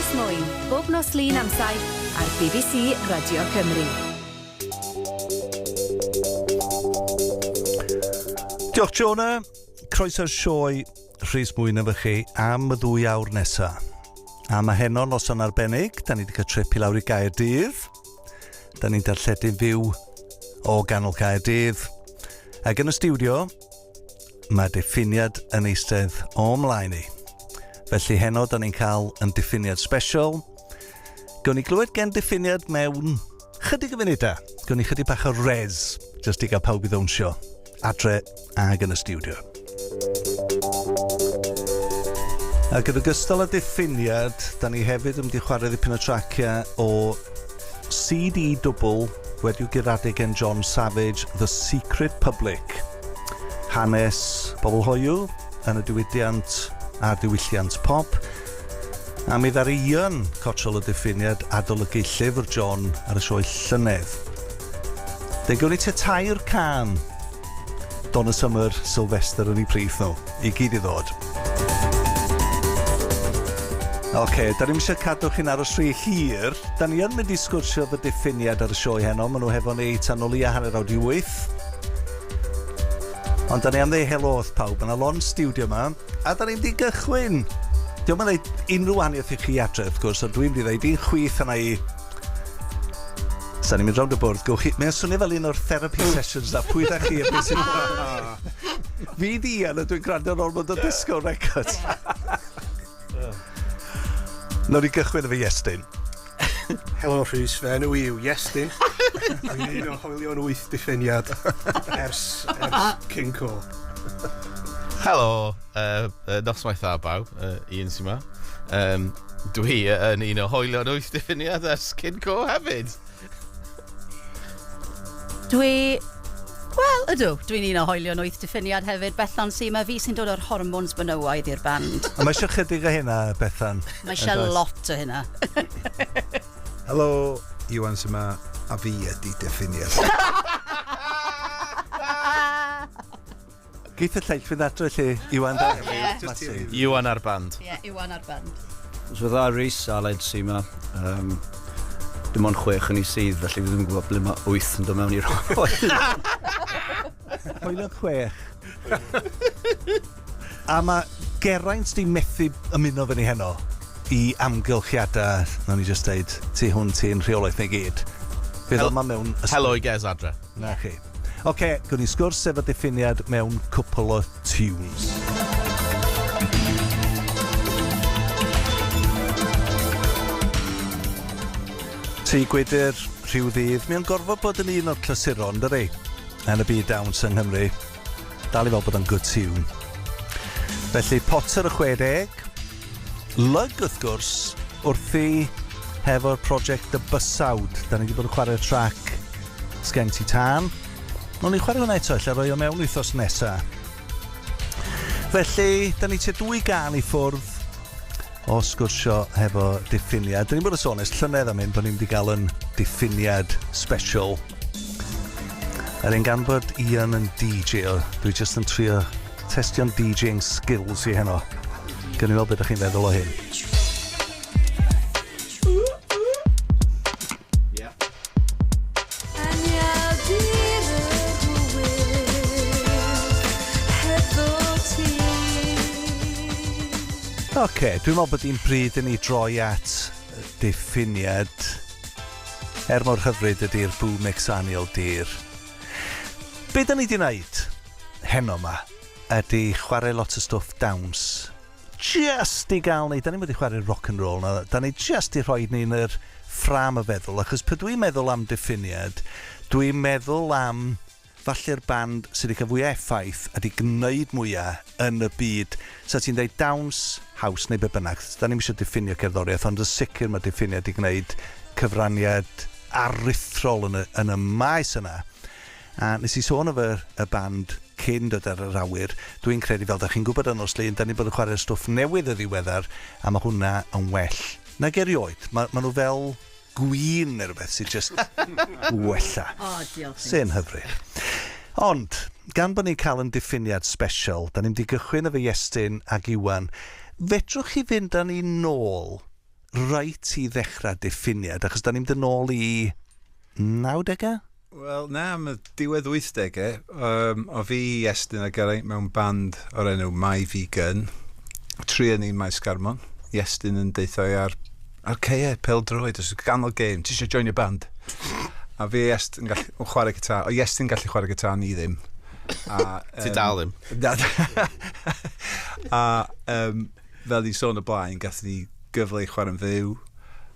Rhys Mwyn, bob nos Lun am 7 ar BBC Radio Cymru. Diolch Jona, croeso'r sioe Rhys Mwyn efo chi am y 2 awr nesa. Am y heno noson arbennig, da ni wedi cael trip i lawr i Gaerdydd. Da ni'n darlledu fyw o ganol Gaerdydd. Ac yn y stiwdio, mae Diffiniad yn eistedd o mlaen ni. Felly heno da ni'n cael yn Diffiniad Sbeshial. Gawn ni glywed gen Diffiniad mewn chydig o funudau. Gawn ni chydig bach o res, jyst i gael pawb i ddawnsio. Adre ag yn y stiwdio. Ac yn ogystal â Diffiniad, da ni hefyd yn mynd i chwarae ddipyn o traciau o CD double wedi'w guradu gen John Savage, The Secret Public. Hanes bobl hoiw yn y diwydiant a'r diwylliant pop. A mi ddari Iwan cotrol y Diffiniad adolygu llyfr John ar y sioe llynedd. Fe gawn ni tair can Donna Summer, Sylvester yn ei prif nhw, i gyd i ddod. Oce, da ni'n eisiau cadw chi'n aros rhy hir. Da ni yn mynd i sgwrsio fy Diffiniad ar y sioe heno. Maen nhw hefo ni tan o lia hanner awr 8. Ond da ni am ddeu helo wrth pawb yn y lon stiwdio yma. A da ni'n di gychwyn. Diolch yn dweud unrhyw wahaniaeth i chi adre, wrth gwrs, ond dwi'n mynd i ddweud un chwith yna i... Sa'n ni'n mynd rownd y bwrdd, gowch chi... Mae'n swnio fel un o'r therapy sessions na, pwy da chi? Fi di Iwan, a dwi'n gwrando yn ôl mynd o disco records. Nawr ni gychwyn efo Iestyn. Helo Rhys, fe enw i'w Iestyn. Dwi'n un o hoelion 8 Diffiniad ers King Cole. Helo, noswaith dda bawb, Iwan sy'n ma. Dwi yn un o hoelion 8 Diffiniad ers King Cole hefyd. Dwi'n un o hoelion 8 Diffiniad hefyd, Bethan sy'n ma fi sy'n dod o'r hormones benywaidd i'r band. A mae eisiau chydig o hynna, Bethan? Mae eisiau lot o hynna. Helo, Iwan sy'n ma, a fi ydi Diffiniad. Geith y lleill fynd adre lle, Iwan da? Iwan ar band. Ie, Iwan ar band. So dda Rhys, Aled sy'n ma. Dim ond 6 yn ei sydd, felly fi ddim yn gwybod ble mae 8 yn dod mewn i'r hoel. Hoel yn 6. A mae Geraint di methu ymuno fyny heno i amgylchiadau, na ni jyst dweud, tu hwn ti'n rheolaeth neu gyd. Fydd yma mewn... Helo i Ges adre. Na chi. Oce, gwn ni sgwrs efo Diffiniad mewn cwpl o tunes. Ti gwydr rhyw ddydd, mi'n gorfod bod yn un o'r clasuron, dyri? Yn y byd dawns yng Nghymru. Dal i fel bod yn good tune. Felly, Potter y 60. Lyg, wrth gwrs, wrthi hefo'r prosiect y bysawd. Da ni wedi bod yn chwarae'r trac Sgen Ti Tân. Nw'n ni chwarae hwnna eto, lle roi o mewn wythnos nesa. Felly, da ni tua 2 gan i ffwrdd o sgwrsio hefo Diffiniad. Da ni'n bod yn sôn, llynedd am hyn bod ni'n wedi cael yn Diffiniad Special. Er ein gan bod Iwan yn DJ, dwi jyst yn trio testio'n DJing skills i heno. Gyn ni fel beth ydych chi'n feddwl o hyn. Oce, dwi'n meddwl bod i'n bryd yn ei droi at Diffiniad. Mor hyfryd ydy'r boom mix annual dir. Be da ni di wneud heno yma ydy chwarae lot o stwff dawns. Just i gael ni, da ni'n wedi chwarae rock and roll na, da ni just i rhoi ni'n yr ffram y feddwl, achos pe dwi'n meddwl am Diffiniad, dwi'n meddwl am falle'r band sydd wedi cael fwy effaith a wedi gwneud mwyaf yn y byd. So ti'n dweud dawns, haws neu be bynnag. Da ni'n eisiau diffinio cerddoriaeth, ond y sicr mae Diffiniad wedi gwneud cyfraniad aruthrol yn y maes yna. A nes I sôn efo y band cyn dod ar yr awyr. Dwi'n credu fel da chi'n gwybod yn os Lyn, da ni'n bod yn chwarae'r stwff newydd y ddiweddar, a mae hwnna yn well nag erioed. Mae nhw fel gwyn neu rhywbeth sy'n just wella. Sy'n hyfryd. Ond, gan bod ni'n cael yn Diffiniad Special, da ni'n di gychwyn efo Iestyn ag Iwan, fedrwch chi fynd â ni nôl reit i ddechrau diffiniad, achos da ni'n mynd yn ôl i 90au? Wel, na, mae diwedd 80au. O fi Iestyn a Geraint mewn band o'r enw Mai Vegan. Tri yn un Maes Garmon. Iestyn yn deithio ar ceia, pel-droed, os yw'n ganol game, ti eisiau join y band? A fi Iestyn yn gallu chwarae gitar. O Iestyn gallu chwarae gitar, ni ddim. Ti dal ddim. Fel ni'n sôn o blaen, gath ni gyfle i chwarae'n fyw.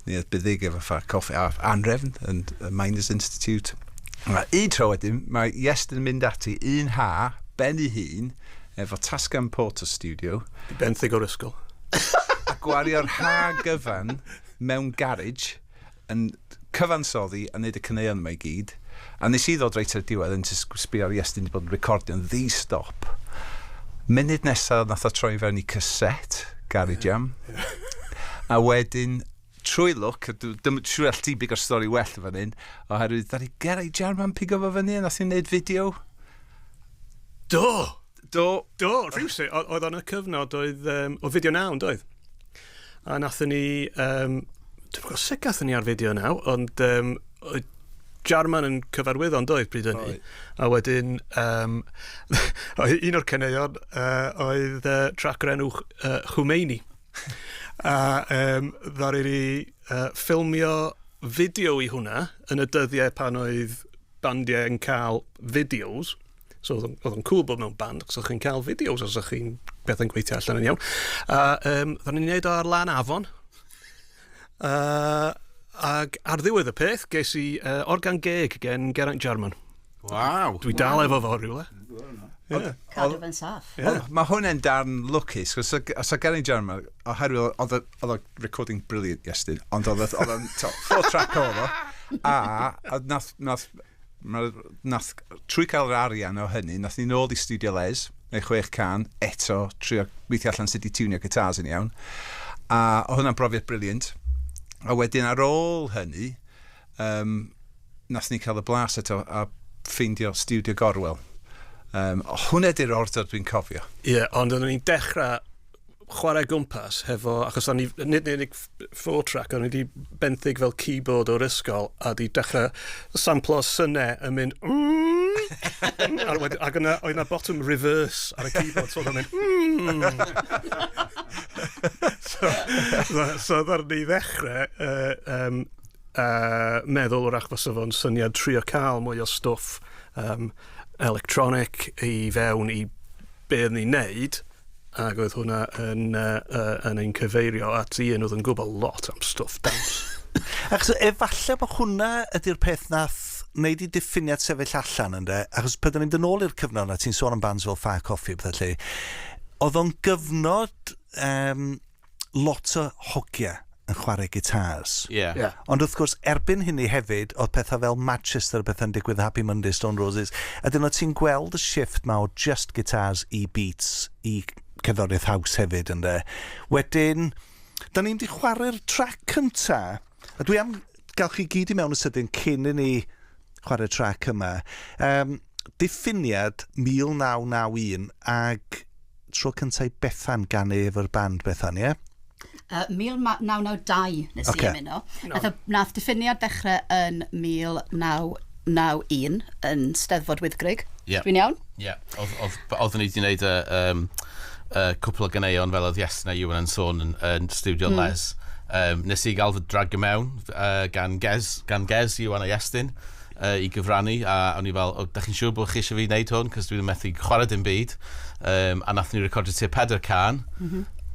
Ni oedd buddig efo ffa coffi a Anrefn yn Miners Institute. A un tro wedyn, mae Iestyn yn mynd ati un ha, ben i hun, efo tasgan Porter Studio. Benthyg o'r ysgol. A gwario'r ha gyfan mewn garage yn cyfansoddi a wneud y cyneuon yma i gyd. A nes i ddod reit ar diwedd yn sbio ar Iestyn wedi bod yn recordio'n ddi-stop. Munud nesaf nath o troi fewn i cassette, Garage Jam. A wedyn, trwy look, dim trwy all ti big o'r stori well fan hyn, oherwydd ddari Garage Jam ma'n pigo fo fyny a nath i'n neud fideo. Do, rhywsyd, oedd o'n y cyfnod oedd, o fideo naw, doedd. A nathon ni, dwi'n gwybod sut gathon ni ar fideo naw, ond oedd Jarman yn cyfarwyddon doedd bryd hynny. A wedyn, un o'r ceneuon oedd trac o'r enw Khomeini. A ddari ni ffilmio fideo i hwnna yn y dyddiau pan oedd bandiau yn cael fideos. So oedd o'n cool bod mewn band, achos o'ch chi'n cael fideos os o'ch chi'n beth yn gweithio allan yn iawn. A ddari ni'n neud o ar lan afon. Ac ar ddiwedd y peth, ges i organ geg gen Geraint Jarman. Waw. Dwi dal efo fo rhywle. Cadw fe'n saff. Mae hwnna'n darn lwcus, os o Geraint Jarman, oherwydd oedd o recording brilliant Iestyn, ond oedd o'n 4-track o a nath trwy cael yr arian o hynny, nath ni nôl i Studio Les, neu 6 can, eto, trio weithio allan sut i tiwnio guitars yn iawn. A o hwnna'n brofiad brilliant. A wedyn ar ôl hynny, nath ni cael y blas eto a ffeindio stiwdio Gorwel. Hwnna di'r ordor dwi'n cofio. Ie, ond o'n ni'n dechrau chwarae gwmpas hefo, achos o'n nid unig 4-track, o'n i wedi benthyg fel keyboard o'r ysgol, a di dechrau samplo synnau yn mynd ac yna oedd yna bottom reverse ar y keyboard, so oedd yn mynd so ddar ni ddechrau meddwl wrach fysa fo'n syniad trio cael mwy o stwff electronic i fewn i beth ni'n neud, ac oedd hwnna yn ein cyfeirio at un oedd yn gwybod lot am stwff dance. Achos efallai bod hwnna ydy'r peth nath wneud i diffiniad sefyll allan ynddo, achos byddwn ni'n dyn ôl i'r cyfnod na ti'n sôn am bands fel Ffa Coffi beth lle, oedd o'n gyfnod lot o hogia yn chwarae gitars. Yeah. Ond wrth gwrs, erbyn hynny hefyd, oedd pethau fel Manchester, bethau'n digwydd Happy Monday, Stone Roses, ydyn oedd ti'n gweld y shift ma o just guitars i beats, i cerddoriaeth haws hefyd, ynddo. Wedyn, da ni'n di chwarae'r track cynta, a dwi am gael chi gyd i mewn y sydyn cyn i ni chwarae'r track yma. Diffiniad 1991, ag tro cyntaf Bethan gan efo'r band Bethan, ie? 1992 nes i ymuno. Nath Diffiniad dechrau yn 1991 yn Steddfod Wyddgrug. Dwi'n iawn? Ie. Oeddwn ni wedi gwneud cwpl o ganeuon fel oedd Iestyn a Iwan yn sôn yn stiwdio Les. Nes i gael fy dragio mewn gan Gez, Iwan a Iestyn i gyfrannu, a o'n i fel, da chi'n siŵr bod chi eisiau fi wneud hwn, cos dwi'n methu chwarae dim byd. A nath ni recordio tua 4 can.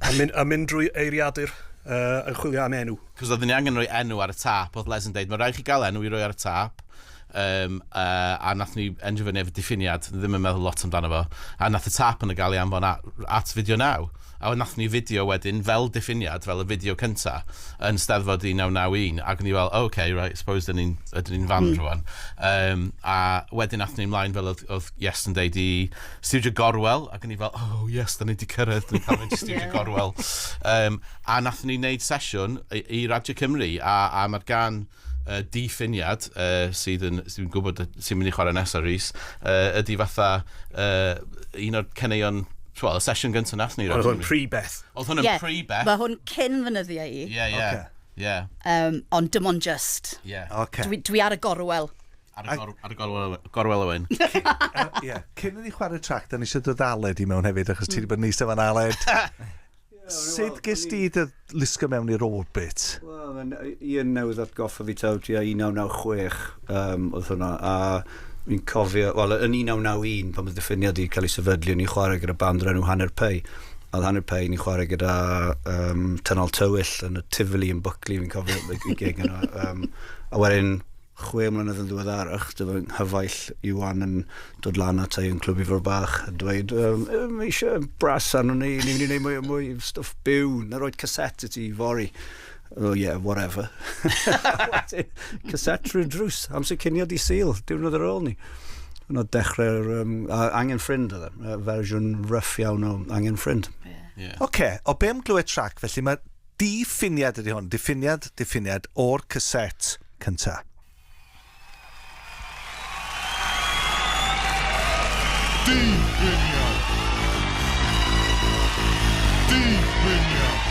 A mynd drwy eiriadur yn chwilio am enw. Cos oedden ni angen rhoi enw ar y tap, oedd Les yn deud, mae rhaid chi gael enw i roi ar y tap. A nath ni endio fyny efo diffiniad, ddim yn meddwl lot amdano fo. A nath y tap yn y gael i anfon at fideo naw. A nath ni fideo wedyn fel diffiniad, fel y fideo cynta, yn Steddfod 1991. Ac o'n i fel, okay, right, suppose ydyn ni'n fan rwan. A wedyn nath ni ymlaen fel oedd Iestyn deud i stiwdio Gorwel. Ac o'n i fel, oh yes, da ni wedi cyrraedd, dwi'n cael mynd i stiwdio Gorwel. A nath ni wneud sesiwn i Radio Cymru, a mae'r gan Di-ffiniad, sydd yn gwybod sy'n mynd i chwarae nesaf Rhys, ydy fatha un o'r ceneuon, y sesiwn gyntaf nath ni. Oedd hwn pre-Beth. Oedd hwn yn pre-Beth. Mae hwn cyn fynyddiau i. Ie. Yeah. Ond dim ond just. Yeah. Okay. Dwi ar y gorwel. Ar y gorwel o wyn. Cyn i ni chwarae trac, da ni eisiau dod Aled i mewn hefyd, achos ti wedi bod yn eistedd fan Aled. Sut ges ti dy lusgo mewn i'r orbit? Wel, Ian newydd atgoffa fi taw ti a 1996 oedd hwnna, a fi'n cofio, wel, yn 1991, pan oedd Diffiniad i cael ei sefydlu, ni'n chwarae gyda band o'r enw Hanner Pei. A Hanner Pei ni'n chwarae gyda Tynnal Tywyll yn y Tivoli yn Buckley, fi'n cofio i gig yna. A wedyn, 6 mlynedd yn ddiweddarach, dyma Hyfaill Iwan yn dod lan at ei yn clwb i fawr bach a dweud, mae eisiau bras arno ni, ni'n mynd i wneud mwy stuff byw, na roed cassette i fori. Oh yeah, whatever. Cassette trwy'r drws, amser cyniad i Sul, diwrnod ar ôl ni. Yna dechrau'r Angen Ffrind oedd e, fersiwn rough iawn o Angen Ffrind. Oce, o be am glywed trac, felly mae Di-ffiniad ydi hwn, Diffiniad o'r cassette cynta. Di-ffiniad. Di-ffiniad.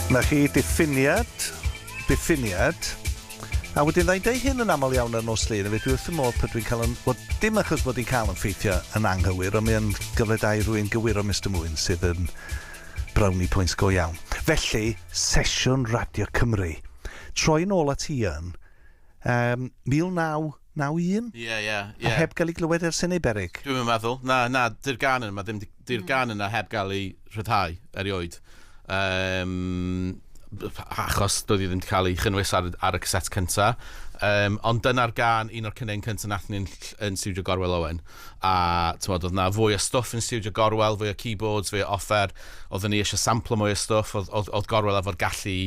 Mae chi Diffiniad, A wedyn ddau'n deud hyn yn aml iawn ar nos lun, a fe dwi wrth y modd pan dwi'n cael yn... Wel, dim achos bod hi'n cael yn ffeithio yn anghywir, ond mae'n gyfledau rhywun gywiro Mr Mwyn sydd yn brawni pwynt go iawn. Felly, sesiwn Radio Cymru. Troi nôl at Iwan, 1991? Ie. A heb gael ei glywed ers hynny, Berig? Dwi'n meddwl. Na, di'r gan yna, di'r gan yna heb gael ei rhyddhau erioed. Achos doedd hi ddim wedi cael ei chynnwys ar y caset cynta. Ond dyna'r gan, un o'r cynnau cynta nath ni'n yn stiwdio Gorwel Owen. A oedd na fwy o stwff yn stiwdio Gorwel, fwy o keyboards, fwy o offer. Oedden ni eisiau samplo mwy o stwff, oedd Gorwel efo'r gallu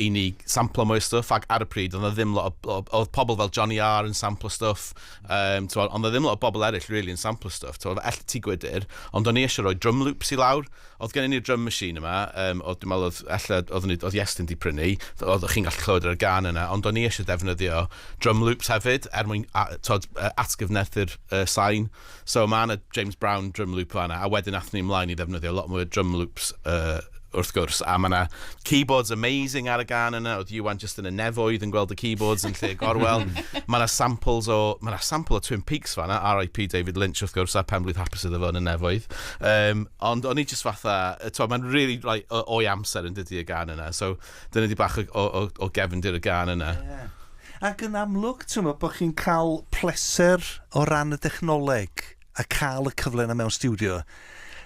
i ni samplo mwy o stwff, ac ar y pryd, oedd ddim lot oedd pobl fel Johnny R yn samplo stwff, ond oedd ddim lot o bobl eraill really yn samplo stwff, ell ti gwydyr, ond o'n i eisiau rhoi drum loops i lawr, oedd gen i'r drum machine yma, dwi'n meddwl oedd Iestyn di prynu, oedd chi'n gallu clywed ar y gan yna, ond o'n i eisiau defnyddio drum loops hefyd, mwyn atgyfnethu'r sain, so mae yna James Brown drum loop fanna, a wedyn athyn ni ymlaen i ddefnyddio lot mwy o drum loops wrth gwrs, a mae yna keyboards amazing ar y gan yna, oedd Iwan just yn y nefoedd yn gweld y keyboards yn lle Gorwel. Mae yna sample o Twin Peaks fanna, R.I.P. David Lynch wrth gwrs, a penblwydd Hapus iddo fo yn y nefoedd. Ond o'n i just fatha, mae'n really o'i amser yn dydi y gan yna, so dyna di bach o gefndir y gan yna. Ac yn amlwg, ti'n meddwl bod chi'n cael pleser o ran y dechnoleg a cael y cyfle yna mewn stiwdio.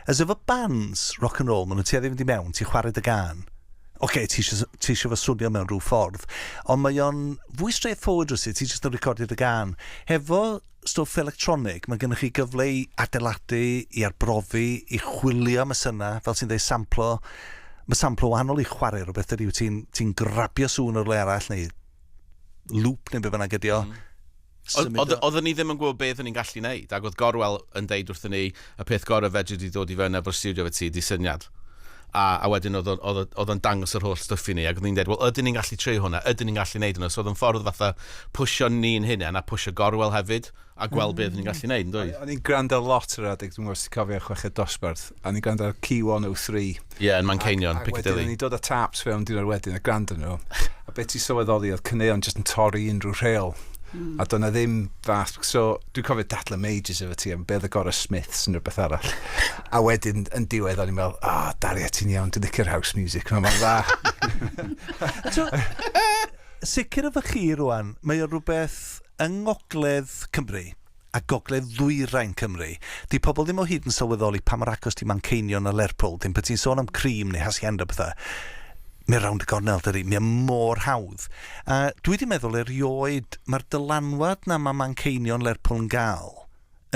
As efo bands rock and roll, maen nhw ti a ddim wedi mewn, ti'n chwarae dy gan. Oce, ti eisiau fo swnio mewn rhyw ffordd, ond mae o'n fwy straightforward rwy'n ti jyst yn recordio dy gan. Hefo stwff electronig, mae gennych chi gyfle i adeiladu, i arbrofi, i chwilio am y syna, fel sy'n dweud samplo. Mae samplo wahanol i chwarae rhywbeth ydy, ti'n grabio sŵn o'r le arall, neu loop neu be bynnag ydi o. Oedden ni ddim yn gwybod beth o'n ni'n gallu neud, ac oedd Gorwel yn deud wrthyn ni y peth gorau fedri di ddod i fewn efo'r stiwdio fe ti, Di-ffiniad. A wedyn oedd o'n dangos yr holl stwff i ni, ac oedd ni'n deud, wel, ydyn ni'n gallu treu hwnna, ydyn ni'n gallu neud hwnna, so oedd yn ffordd fatha pwysio ni'n hynny, a pwysio Gorwel hefyd, a gweld beth ni'n gallu neud, yn dweud? O'n i'n gwrando lot yr adeg, dwi'n gwybod os ti'n cofio chweched dosbarth, a ni'n gwrando ar Key 103. Ie, yn Manceinion, Piccadilly. A wedyn ni'n dod â taps fewn diwrnod wedyn a gwrando nhw, a beth ti'n sylweddoli, oedd cyneuon jyst yn torri unrhyw rheol. A do'na ddim fath, so dwi'n cofio Dathlu Majors efo ti am beth y gorau Smiths yn rhywbeth arall. A wedyn yn diwedd o'n i'n meddwl, Daria ti'n iawn, dwi'n licio'r house music, mae'n dda. Sicr efo chi rwan, mae o rhywbeth yng Ngogledd Cymru a Gogledd Ddwyrain Cymru. Di pobl ddim o hyd yn sylweddoli pa mor agos di Manceinion a Lerpwl, dim beth ti'n sôn am Cream neu Hacienda bethau. Mae'n rownd y gornel, dydy, mae'n mor hawdd. Dwi wedi meddwl erioed, mae'r dylanwad na mae Manceinion Lerpwl yn gael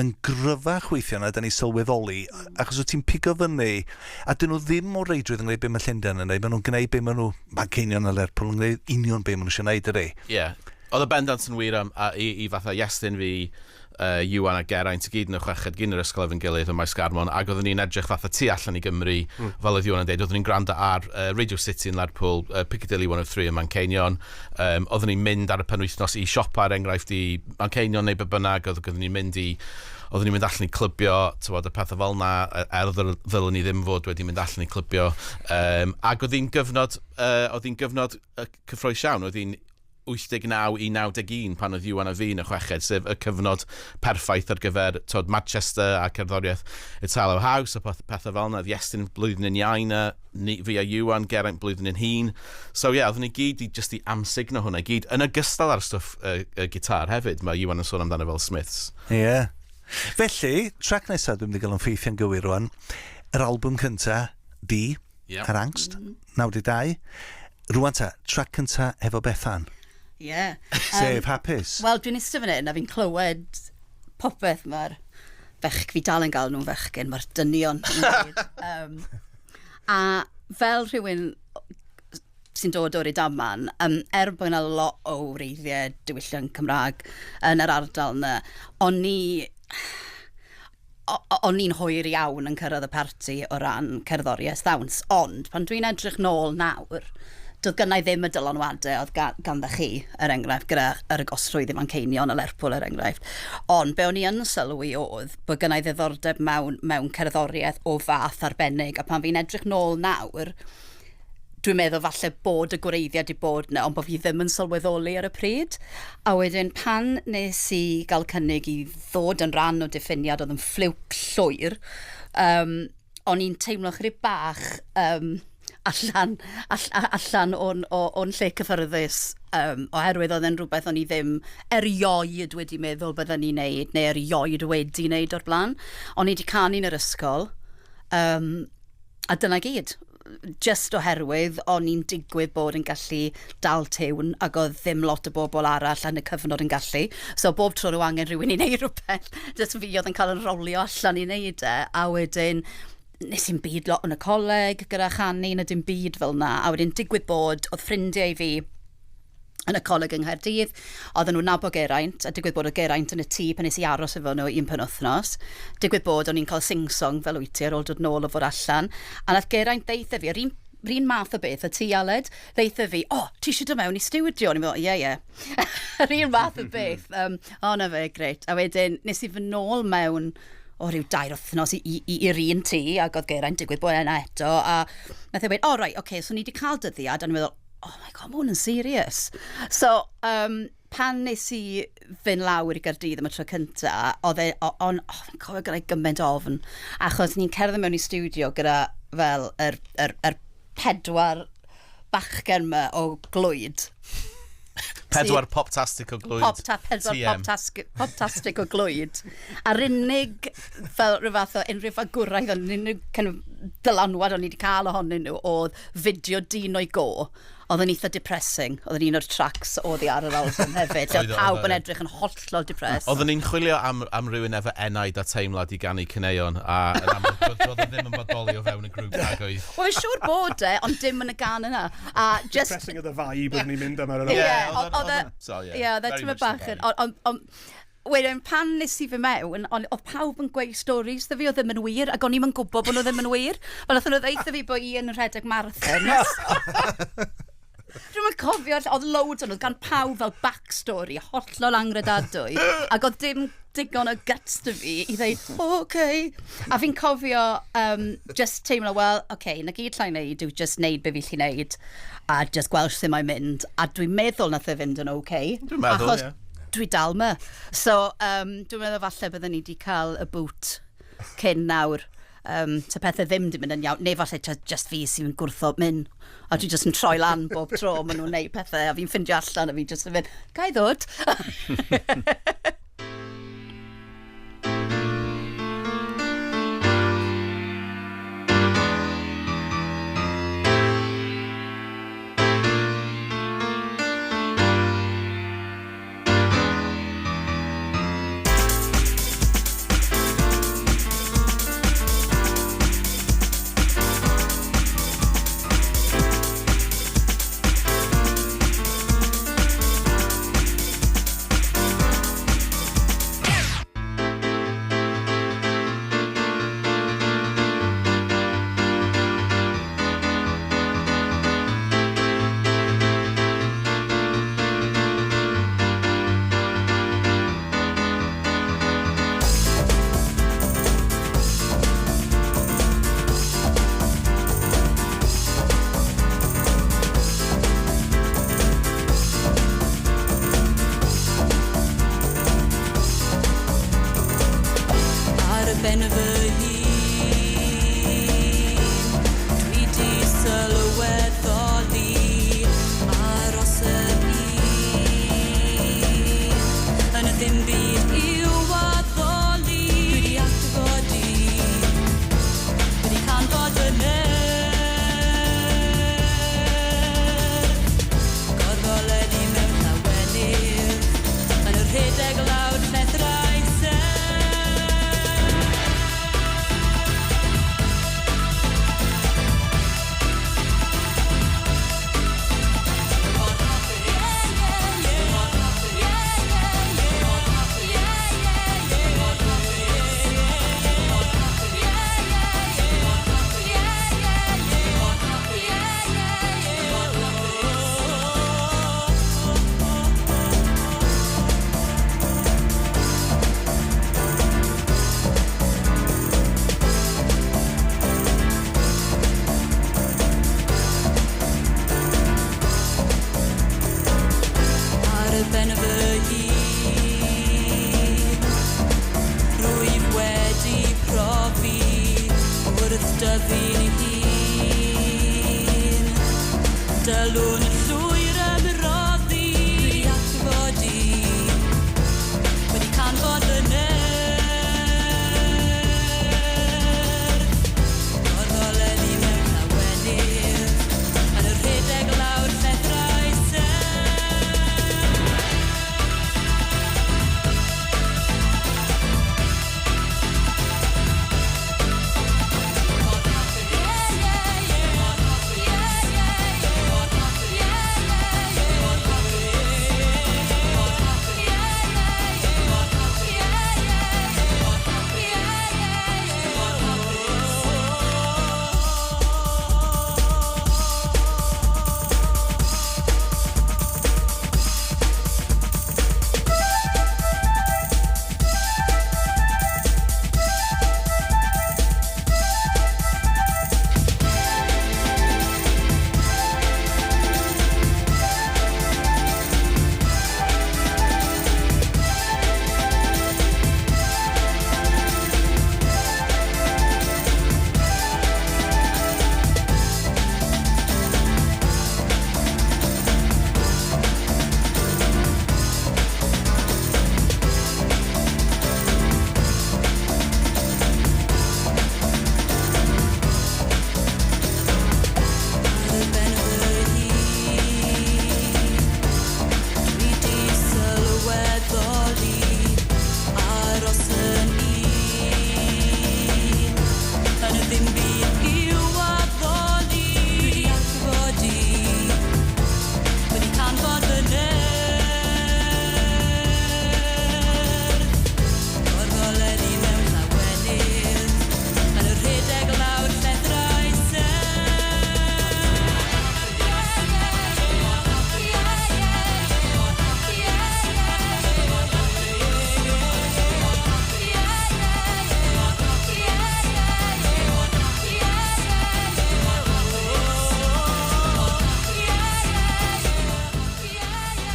yn gryfach weithio na, da ni sylweddoli, achos wyt ti'n pigo fyny, a dyn nhw ddim o reidrwydd yn gwneud be mae Llundain yn gwneud, maen nhw'n gwneud be maen nhw, Manceinion a Lerpwl yn gwneud union be maen nhw eisiau gwneud, ydy. Ie. Oedd y bendant yn wir i fatha Iestyn fi, Iwan a Geraint i gyd yn y chweched gyn yr ysgol efo'n gilydd yn Maes Garmon, ac oedden ni'n edrych fatha tu allan i Gymru, fel oedd Iwan yn dweud, oedden ni'n gwrando ar Radio City yn Lerpwl, Piccadilly 103 yn Manceinion, oedden ni'n mynd ar y penwythnos i siopa, enghraifft i Manceinion neu be bynnag, oedden ni'n mynd allan i clybio, y pethau fel na, ddylwn ni ddim fod wedi mynd allan i clybio, ac oedd hi'n gyfnod cyffroes iawn, oedd hi'n 89 i 91 pan oedd Iwan a fi yn y chweched, sef y cyfnod perffaith ar gyfer Manchester a cerddoriaeth Italo House a pethau fel yna. Iestyn blwyddyn yn iau na, fi a Iwan, Geraint blwyddyn yn hun. So ie, oedden ni gyd i amsugno hwnna, gyd yn ogystal ar stwff y gitar hefyd, mae Iwan yn sôn amdano fel Smiths. Ie. Felly, track nesaf dwi'n mynd i gael yn ffeithio'n gywir rwan, yr albwm cynta, Di, Ar Angst, 92. Rwan ta, track cynta efo Bethan. Ie. Sef Hapus. Wel, dwi'n eistedd fan hyn a fi'n clywed popeth mae'r fech, fi dal yn gael nhw'n fechgyn, mae'r dynion. A fel rhywun sy'n dod o'r Idaman, bod yna lot o wreiddiau diwylliant Cymraeg yn yr ardal yna, o'n i'n hwyr iawn yn cyrraedd y parti o ran cerddoriaeth ddawns, ond pan dwi'n edrych nôl nawr, doedd gynnau ddim y dylanwadau oedd ganddo chi, enghraifft, gyda yr agosrwydd i Manceinion a Lerpwl, enghraifft. Ond be o'n i yn sylwi oedd bod gynnau ddiddordeb mewn cerddoriaeth o fath arbennig, a pan fi'n edrych nôl nawr, dwi'n meddwl falle bod y gwreiddiad i bod yna, ond bod fi ddim yn sylweddoli ar y pryd. A wedyn pan nes i gael cynnig i ddod yn rhan o Diffiniad oedd yn ffliwc llwyr, o'n i'n teimlo chydig bach allan o'n lle cyffyrddus, oherwydd oedd yn rhywbeth o'n i ddim erioed wedi meddwl byddwn ni'n neud, neu erioed wedi neud o'r blaen. O'n i wedi canu'n yr ysgol, a dyna gyd. Just oherwydd o'n i'n digwydd bod yn gallu dal tiwn ac oedd ddim lot o bobl arall yn y cyfnod yn gallu. So bob tro nhw angen rhywun i neud rhywbeth, jyst fi oedd yn cael yn rolio allan i neud e. A wedyn nes i'n byd lot yn y coleg gyda chanu na dim byd fel na. A wedyn digwydd bod oedd ffrindiau fi yn y coleg yng Nghaerdydd, oedden nhw'n nabod Geraint, a digwydd bod o Geraint yn y tŷ pan nes i aros efo nhw un penwythnos. Digwydd bod o'n i'n cael sing-song fel wyt ti ar ôl dod nôl o fod allan. A nath Geraint ddeitha fi, yr un math o beth, y tŷ Aled, ddeitha fi, ti eisiau dod mewn i stiwdio? O'n i'n meddwl, ie. Yr un math o beth. Na fe, greit. A wedyn, nes i fy nôl mewn o ryw 2 wythnos i'r un tŷ, ac oedd Geraint digwydd bod yna eto. A nath e weid, so ni wedi cael dyddiad, a ni'n meddwl, oh my god, mae hwn yn serious. So, pan nes i fynd lawr i Gaerdydd am y tro cynta, fi'n cofio gyda'i gymaint ofn, achos ni'n cerdded mewn i stiwdio gyda fel yr 4 bachgen yma o glwyd. 4 poptastic o glwyd. 4 poptastic o glwyd. A'r unig fel rhyw fath o unrhyw ffagwraeth o'n unig kind of dylanwad o'n i wedi cael ohonyn nhw oedd fideo dyn o'i go. Oedd yn eitha depressing. Oedd yn un o'r tracks oedd ar yr album hefyd. Oedd pawb yn edrych yn hollol depressed. Oedden ni'n chwilio am rhywun efo enaid a teimlad i ganu cyneuon, a oedd ddim yn bodoli o fewn y grŵp ag oedd. Wel, siŵr bod ond dim yn y gan yna. Depressing oedd y vibe oedd ni'n mynd am ar yr oedd ti'n bach yn... Wedyn, pan nes i fy mewn, oedd pawb yn gweud stories dda fi, oedd ddim yn wir, ac o'n i'n gwybod bod nhw ddim yn wir. Fel oedd nhw ddeitha fi bod i yn rhedeg marathons. Dwi'n cofio, oedd loads o'n nhw, gan pawb fel backstory, hollol angredadwy, ac oedd dim digon o guts dy fi i ddeud, okay. A fi'n cofio, just teimlo, na gyd llai neud yw just neud be fi lli neud, a just gweld sy'n mae'n mynd, a dwi'n meddwl nath e fynd yn okay. Dwi'n meddwl, ie. Dwi dal ma. So, dwi'n meddwl falle byddwn ni wedi cael y bwt cyn nawr. Ta pethau ddim di mynd yn iawn. Neu falle just fi sy'n gwrthod mynd. A dwi just yn troi lan bob tro maen nhw'n neud pethau. A fi'n ffindio allan a fi just yn mynd, gai ddod? Tyfu'n hun Dylwn y llwyr ymroddi Wedi atfodi Wedi canfod fy nerth Gorfolenni mewn llawenydd Yn y rhedeg lawr llethrau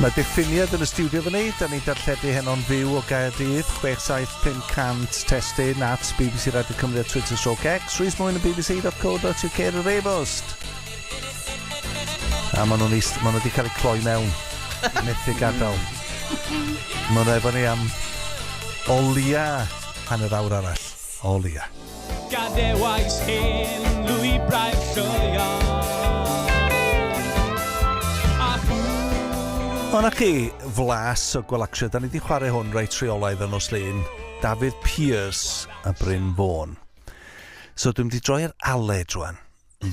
Mae Diffiniad yn y stiwdio fyny, da ni'n darlledu heno'n fyw o Gaerdydd, 67500 testyn at BBC Radio Cymru a Twitter Stroke X, Rhys Mwyn y bbc.co.uk ar yr e-bost. A maen nhw wedi cael eu cloi mewn, methu gadael. Maen nhw efo ni am olia hanner awr arall. Olia. Gadewais hyn, lwy braidd llwio. O'na chi flas o gwelacsio, da ni wedi chwarae hwn reit reolaidd yn os lun, Dafydd Pierce a Bryn Fawn. So dwi'n wedi droi ar Aled rwan,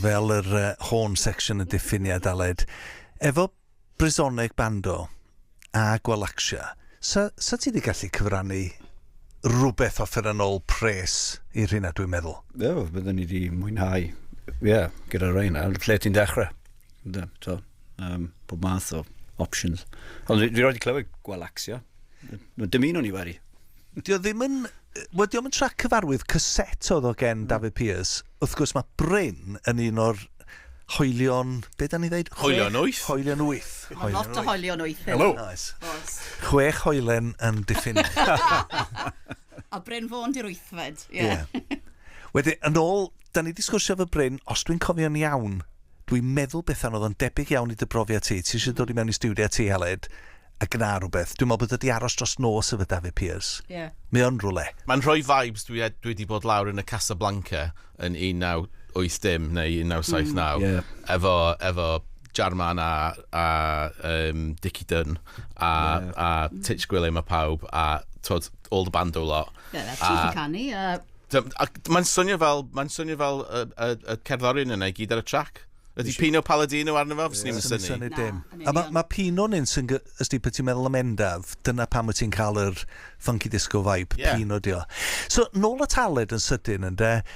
fel yr horn section y Diffiniad Aled, efo Brisoneg Bando a gwelacsio. Sa ti wedi gallu cyfrannu rhywbeth offer yn ôl pres i'r hynna dwi'n meddwl? Byddwn ni wedi mwynhau, gyda reina, lle ti'n dechrau. Pob math o options. Ond dwi roed i clywed gwelacsio. Dim un o'n i wedi. Dio ddim yn... Wedi o'n trac cyfarwydd caset oedd o gen Dafydd Pierce. Wrth gwrs mae Bryn yn un o'r hoelion... Be da ni ddeud? Hoelion 8. Hoelion 8. Mae lot o hoelion 8. Hello. Nice. 6 hoelen yn Diffiniad. A Bryn Fawn di'r 8fed. Wedyn, yn ôl, da ni wedi sgwrsio fy Bryn, os dwi'n cofio'n iawn, dwi'n meddwl Bethan oedd o'n debyg iawn i dy brofiad ti. Ti eisiau dod i mewn i stiwdio ti, Heled, a gna rhywbeth. Dwi'n meddwl bod ydi aros dros nos efo Dafydd Pierce. Mae o'n rhywle. Mae'n rhoi vibes dwi wedi bod lawr yn y Casablanca yn 1980 neu 1979 efo Jarman a Dickie Dunn a Titch Gwilym a pawb a all the bando lot. Ti'n canu. Mae'n swnio fel y cerddorion yna i gyd ar y trac. Ydy Pino Palladino arno fo? Fes ni'n syni. A mae Pino yn sy'n ysdi pe ti'n meddwl am endaf, dyna pam wyt ti'n cael yr funky disco vibe, Pino dio. So, nôl at Aled yn sydyn ynddo,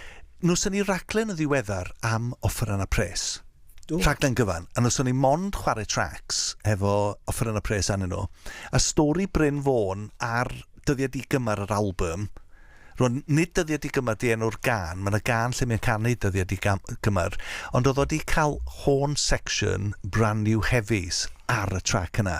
nwsyn ni raglen yn ddiweddar am offer yna pres. Rhaglen gyfan. A nwsyn ni mond chwarae tracks efo offer yna pres anyn nhw. A stori Bryn Fawn ar dyddiad i gymar yr album, rwan, nid dyddiad i gymar di enw'r gan, mae'n y gan lle mae'n canu dyddiad i gymar, ond oedd wedi cael horn section brand new heavies ar y track yna.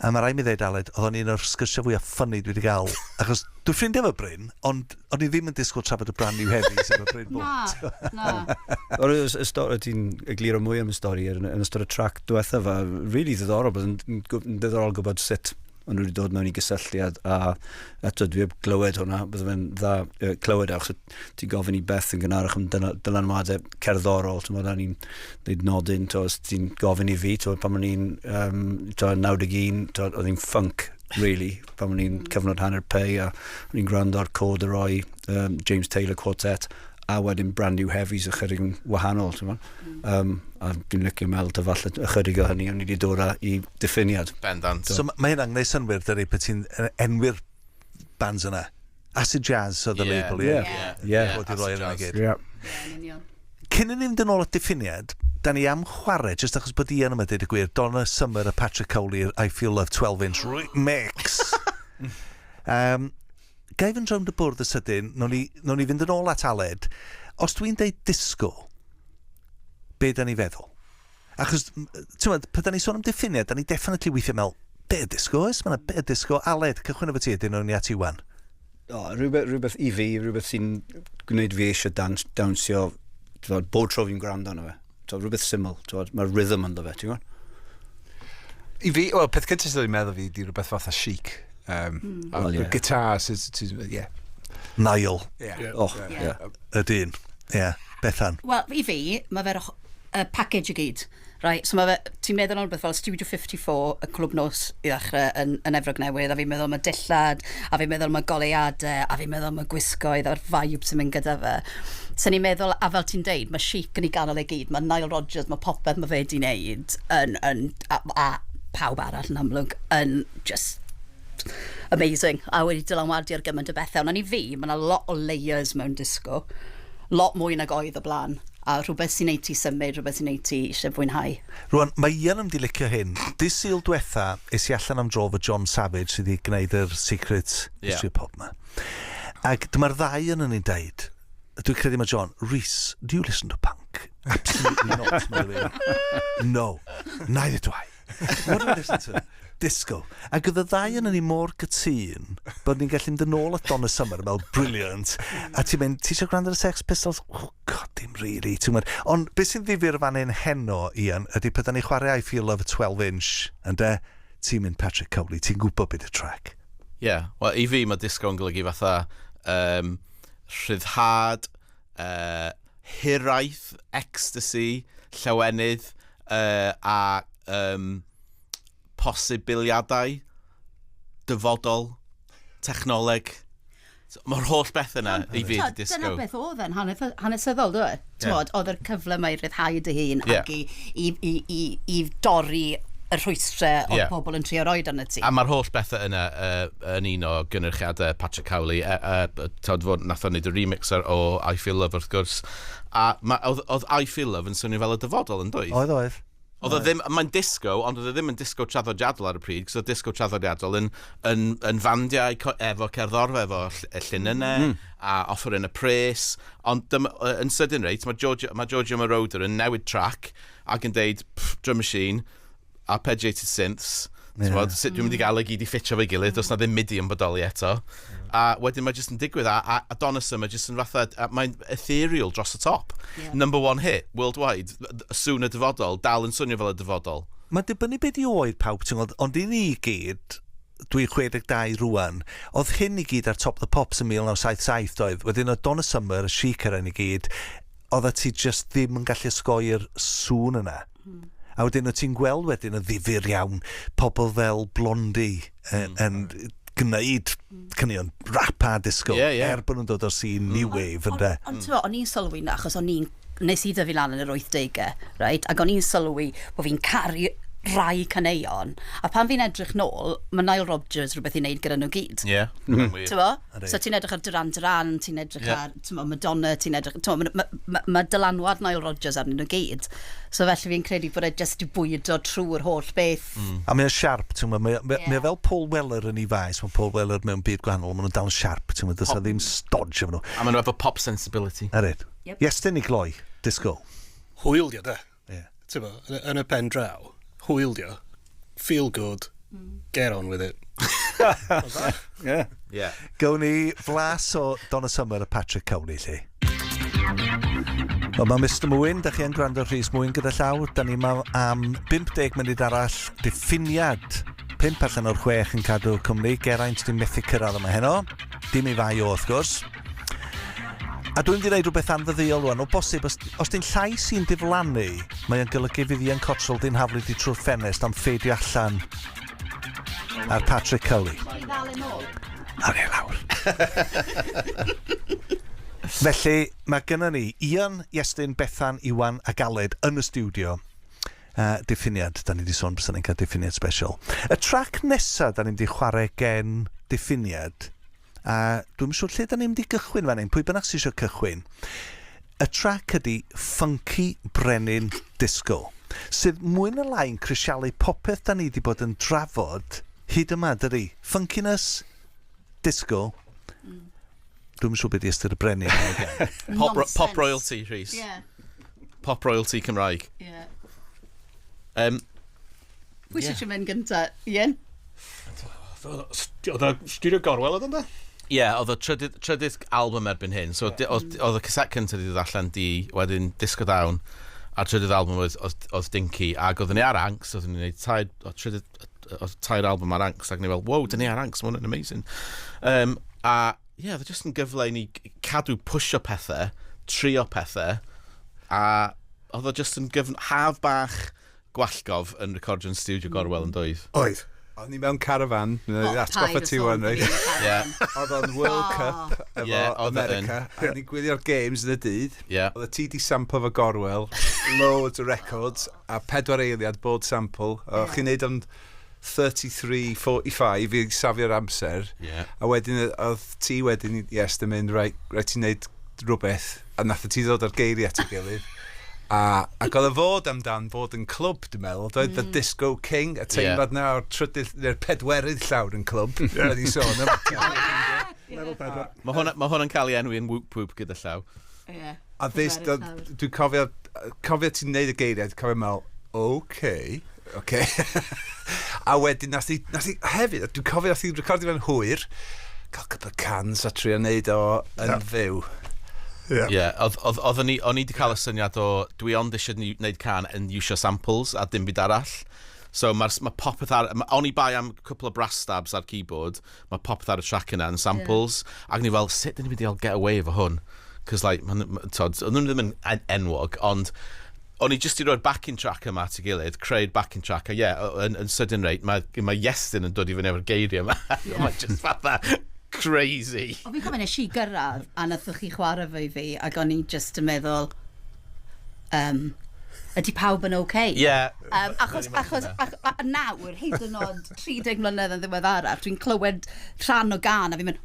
A mae rai mi ddeud, Aled, oedd o'n un o'r sgyrsiau fwyaf ffynnu dwi wedi gael. Achos dwi'n ffrind efo Bryn, ond o'n i ddim yn disgwyl trafod y brand new heavy sef y Bryn Bwt. Na. O'r ystori, ti'n egluro mwy am y stori yn ystod y trac diwetha fa, really ddiddorol, bod yn ddiddorol gwybod sut ond nhw wedi dod mewn i gysylltiad a eto dwi heb glywed hwnna, bydd fe'n dda clywed achos ti'n gofyn i Beth yn gynharach am dylanwadau cerddorol, ti'n meddwl ni'n dweud nodyn, ti'n gofyn i fi, pan ma'n ni'n 91, oedd hi'n funk, really, pan ma'n ni'n cyfnod hanner pay a ni'n gwrando ar corduroy, James Taylor Quartet, a wedyn brand new heavies ychydig yn wahanol, ti'n meddwl. A dwi'n licio meld ta falle ychydig o hynny, o'n i wedi dod i Diffiniad. Bendant. So mae hynna'n gwneud synwyr dyri beth ti'n enwi'r bands yna. Acid Jazz oedd y label, Ie. Bod i roi yna gyd. Ie. Cyn i ni fynd yn ôl at Diffiniad, da ni am chwarae, jyst achos bod Ian yma dweud y gwir, Donna Summer a Patrick Cowley'r I Feel Love 12-inch remix. Gai fynd rownd y bwrdd y sydyn, nawn ni fynd yn ôl at Aled. Os dwi'n deud disco, be da ni feddwl? Achos, ti'n meddwl, pan da ni sôn am Diffiniad, da ni definitely weithio meddwl, be disco oes? Mae'n be disco. Aled, cychwyn efo ti, ydyn nhw'n ni at Iwan. Rhywbeth i fi, rhywbeth sy'n gwneud fi eisiau dawnsio, bod tro fi'n gwrando arno fe. Rhywbeth syml, mae'r rhythm ynddo fe, ti'n gwybod? I fi, peth cyntaf sydd i'n meddwl fi, di rhywbeth fatha chic. Guitar, yeah. Niall. Y dyn. Bethan. Wel, i fi, mae fe'r package i gyd. Right, so ti'n meddwl am beth fel Studio 54, y clwb nos i ddechrau yn Efrog Newydd, a fi'n meddwl am y dillad, a fi'n meddwl am y goleuadau, a fi'n meddwl am y gwisgoedd, a'r vibe sy'n mynd gyda fe. So ni'n meddwl, a fel ti'n deud, mae chic yn ei ganol ei gyd, mae Nile Rodgers, mae popeth mae fe di wneud, a pawb arall yn amlwg, yn just amazing, a wedi dylanwadu ar gymaint o bethau. Ond i fi, mae yna lot o layers mewn disco, lot mwy nag oedd o blaen, a rhywbeth sy'n neud ti symud, rhywbeth sy'n neud ti eisiau fwynhau. Rwan, mae Ian am di licio hyn. Dydd Sul diwetha, is i allan am dro fo John Savage sydd wedi gwneud yr Secret History Pop ma. Ac dyma'r ddau yn ni'n deud, dwi'n credu mae John, Rhys, do you listen to punk? Absolutely not. No, neither do I. What do I listen to? Disco. Ac oedd y ddau yn ni mor gytun bod ni'n gallu mynd yn ôl at Donna Summer fel brilliant. A ti'n mynd, ti eisiau gwrando ar y Sex Pistols? Oh god, dim really. Ond beth sy'n ddifyr fan hyn heno, Ian, ydy pan ni'n chwarae I Feel Love a 12-inch, and ti'n mynd Patrick Cowley, ti'n gwybod beth y track. Wel, i fi mae disco yn golygu fatha rhyddhad, hiraeth, ecstasy, llawenydd, a posibiliadau, dyfodol, technoleg. Mae'r holl beth yna i fi di disgo. Dyna beth oedd e'n hanesyddol, dwi'n? Oedd yr cyfle mae rhyddhau dy hun ac i dorri y rhwystrau o'r pobl yn trio roed arno ti. A mae'r holl beth yna yn un o gynnyrchiadau Patrick Cowley. Nath o'n neud y remixer o I Feel Love wrth gwrs. A oedd I Feel Love yn swnio fel y dyfodol yn dweud? Oedd. Mae'n disgo, ond oedd ddim yn disgo traddodiadol ar y pryd, cos oedd disgo traddodiadol yn fandiau efo cerddorfa, efo llunynau, a offer yn y pres. Ond yn sydyn reit, mae Giorgio Moroder yn newid track, ac yn deud, drum machine, arpeggiated synths, sut dwi'n mynd i gael y gyd i ffitio fe gilydd, os na ddim MIDI yn bodoli eto. A wedyn mae jyst yn digwydd, a Donna Summer jyst yn fatha, mae'n ethereal dros y top. Number one hit, worldwide, sŵn y dyfodol, dal yn swnio fel y dyfodol. Mae'n dibynnu beth i oed pawb, ond i ni gyd, dwi 62 rwan, oedd hyn i gyd ar Top the Pops yn 1977 oedd, wedyn oedd Donna Summer, y chic ar hyn i gyd, oedd ti just ddim yn gallu sgoi'r sŵn yna. A wedyn oedd ti'n gweld wedyn y ddifyr iawn, pobl fel Blondie yn gwneud cynion rap a disco, bod nhw'n dod o'r scene new wave. Ond o'n i'n sylwi na, achos nes i dyfu lan yn yr 80au, right? Ac o'n i'n sylwi bod fi'n caru rai caneuon, a pan fi'n edrych nôl, mae Nile Rodgers rhywbeth i wneud gyda nhw gyd. So ti'n edrych ar Duran, ti'n edrych ar Madonna, ti'n edrych... Mae dylanwad Nile Rodgers arnyn nhw gyd. So felly fi'n credu bod e jyst i bwydo trwy'r holl beth. A mae'n siarp, mae fel Paul Weller yn ei faes, mae Paul Weller mewn byd gwahanol, mae nhw'n dal siarp, dyna ddim stodge efo nhw. A mae nhw efo pop sensibility. Arid. Iestyn i gloi, disco. Hwyldio, de. Yn y pen draw. Hwyldio, feel good, Get on with it. Yeah. Yeah. Gawn ni flas o Donna Summer a Patrick Cowney, lle. Mae Mr Mwyn, da chi yn gwrando Rhys Mwyn gyda llaw. Da ni ma am 50 munud arall Diffiniad. 5 allan o'r 6 yn cadw Cymru. Geraint di methu cyrraedd yma heno. Dim I fai o, wrth gwrs. A dwi'n di wneud rhywbeth anfyddiol rwan. O bosib, os di'n llais i'n diflannu, mae'n golygu fydd i'n cotrol di'n haflu di trwy'r ffenest am ffeidio allan ar Patrick Cowney. A ni lawr. Felly, mae gennym ni Iwan, Iestyn, Bethan, Iwan a Galed yn y stiwdio. Diffiniad, da ni wedi sôn bys ni'n cael Diffiniad Sbeshial. Y trac nesaf da ni wedi chwarae gen Diffiniad, a dwi'n siŵr lle da ni wedi gychwyn fan hyn, pwy bynnag sy'n eisiau cychwyn. Y trac ydi Funky Brenin Disco, sydd mwy na lai'n crisialu popeth da ni wedi bod yn drafod hyd yma, dydi. Funkiness, disco. Dwi'n siŵr beth i ystyr y Brenin. Pop royalty, Rhys. Yeah. Pop royalty Cymraeg. Yeah. Pwy sy'n mynd gynta? Ian? Oedd y stiwdio Gorwel oedd yna? Ie, oedd y trydydd album erbyn hyn. So, oedd y cassette cyntaf wedi dod allan wedyn Disco Down, a'r trydydd album oedd Dinky, ac oedd ni ar Ancs, oedd ni'n gwneud tair album ar Ancs, ac ni fel, wow, dyn ni ar Ancs, mae hwnna'n amazing. A, ie, oedd jyst yn gyfle i ni cadw pwysio pethau, trio pethau, a oedd o jyst yn haf bach gwallgof yn recordio'n stiwdio Gorwel yn doedd. Oedd. Oedd ni mewn caravan, atgoffa ti wan, rei. Oedd o'n World Cup efo America, a ni'n gwylio'r games yn y dydd. Oedd y ti di sample efo Gorwel, loads o records, a 4 eiliad bod sample. O'ch chi'n neud o'n 33:45 i safio'r amser, a wedyn oedd ti wedyn Iestyn mynd, rhaid ti'n neud rhywbeth, a nath ti ddod ar geiriau at ei gilydd. Ac oedd y fod amdan bod yn clwb, dwi'n meddwl. Doedd The Disco King, a teimlad na o'r trydydd, neu'r pedwerydd llawr yn clwb. Ydy sôn am. Mae hwn yn cael ei enwi yn whoop-whoop gyda llaw. A dwi'n cofio ti'n neud y geiriau, dwi'n cofio meddwl, oce. A wedyn, nath i hefyd, dwi'n cofio nath i recordio fe'n hwyr, cael couple cans a trio neud o yn fyw. Ie, o'n i wedi cael y syniad o, dwi ond eisiau gwneud can yn iwsio samples a dim byd arall. So mae popeth o'n i bai am couple of brass stabs ar keyboard, mae popeth ar y track yna yn samples, ac ni fel, sut dyn ni wedi get away efo hwn? Cos, like, o'n nhw ddim yn enwog, ond o'n i jyst i roi'r backing track yma at ei gilydd, creu'r backing track, a yn sydyn reit, mae Iestyn yn dod i fyny efo'r geiriau yma. Mae'n just fatha crazy. O fi'n cofio nes i gyrraedd a nathwch chi chwarae fe i fi ac o'n i just yn meddwl ydy pawb yn okay? Ie. Achos nawr, hyd yn oed 30 mlynedd yn ddiweddarach, dwi'n clywed rhan o gan a fi'n mynd,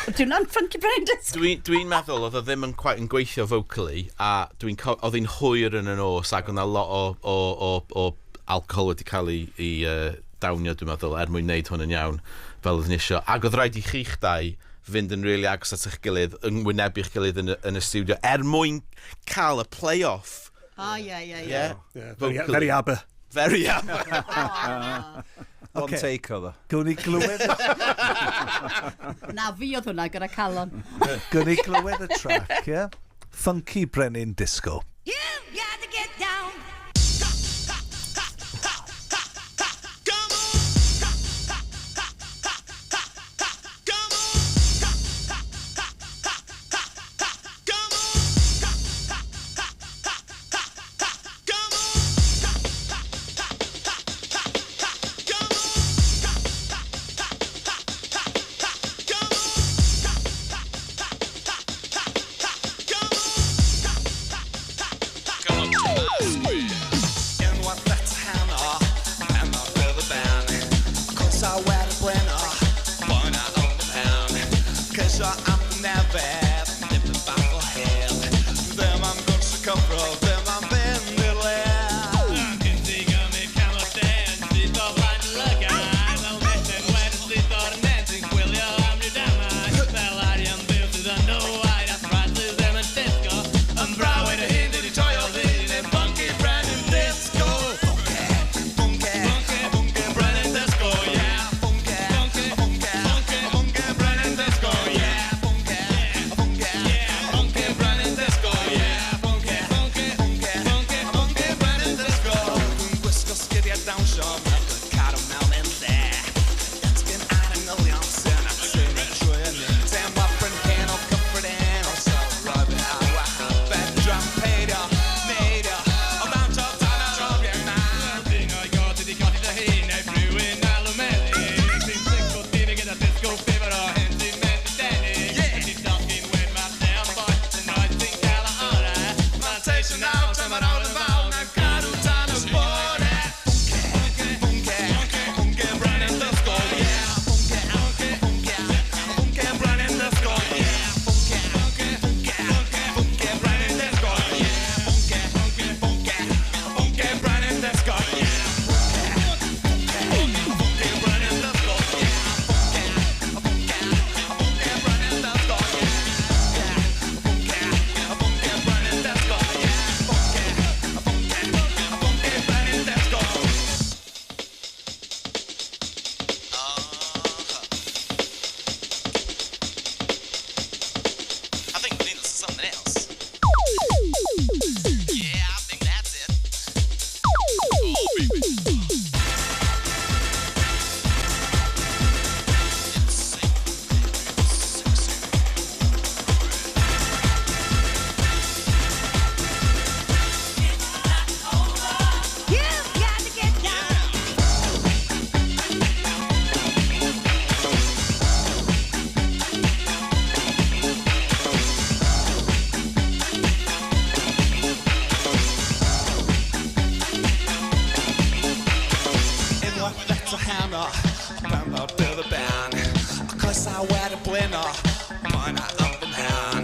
dwi'n na'n Funky Brenin Disco. Dwi'n meddwl oedd o ddim yn quite yn gweithio vocally, a oedd hi'n hwyr yn y nos ac oedd yna lot o alcohol wedi cael ei dawnio, dwi'n meddwl, mwyn wneud hwn yn iawn fel oedd ni isio. Ac oedd rhaid i chi'ch dau fynd yn really agos at eich gilydd, yng ngwynebu'ch gilydd yn y studio, mwyn cael y play-off. Ie. Very ABBA. Very ABBA. One take oedd o. Gwn ni glywed... Na fi oedd hwnna gyda calon. Gwn ni glywed y track, ie? Funky Brenin Disco. You got to get down. llawer y blino, mae'n up yn han.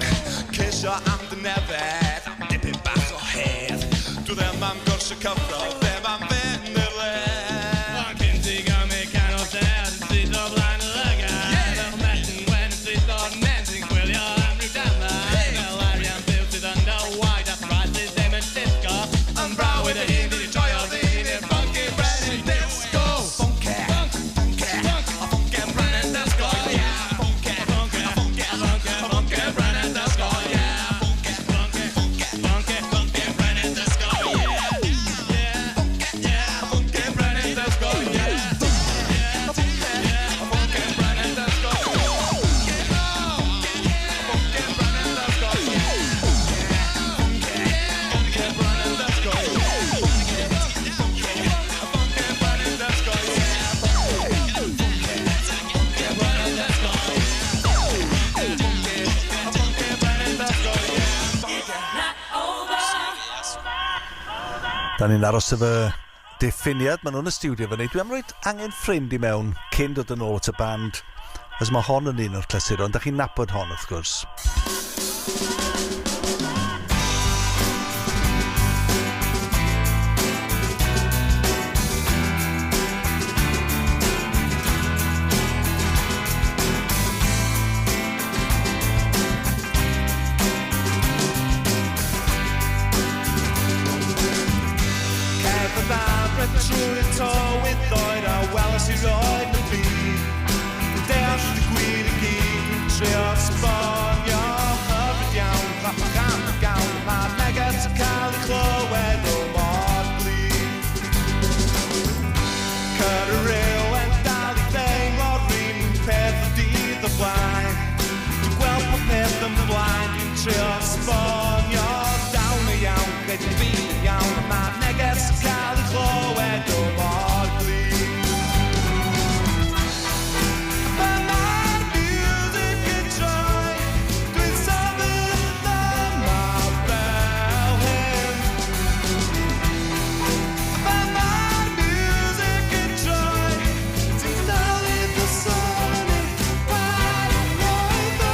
Cysio am dy nefed, nipyn bach o hedd. Dwi ddim am gwrsio cyffro, ddim am fynd i'r led. Cyn ti gael mi canol lled, yn sydd o blaen y lygad. Fel metyn gwen yn sydd o'r nen sy'n gwylio am ryw dama. Fel arian byw sydd yn dywaid a thraed sydd ddim yn disgo. Yn brawyd y hun, dyn ni'n joio ddyn i'r funky brenin disco. Funky, funky, funky brenin disco, yeah. Funky, funky, funky, funky, funky brenin disco, yeah. Funky, funky, funky, funky, funky brenin disco, yeah. Yeah, yeah, funky brenin disco, yeah. Yeah, funky brenin disco, Da ni'n aros efo Diffiniad, maen nhw'n y stiwdio fyny. Dwi am roed Angen Ffrind i mewn cyn dod yn ôl at y band, as mae hon yn un o'r clasuron. Da chi'n nabod hon, wrth gwrs. Trwy'r tywydd oed a weles i roed y byd. Deall y gwir i gyd, trio sbonio hyfryd iawn, clapach am y gawn, mae'r neges yn cael ei clywed o mor glid. Cyr y ryw yn dal i ddeimlo'r un peth o dydd o blaen. Dwi'n gweld pob peth yn blaen, dwi'n trio sbonio dawn y iawn, gwneud yn byd yn iawn, mae'r neges yn cael ei clywed o mor glid. Mae'r music yn troi, dwi'n sefyll yma fel hyn. Mae'r music yn troi, ti'n dal i ddysgu, wael roedd o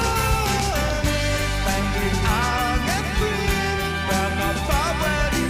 yn un. Ben dwi'n angen ffrind, fel mae pawb wedi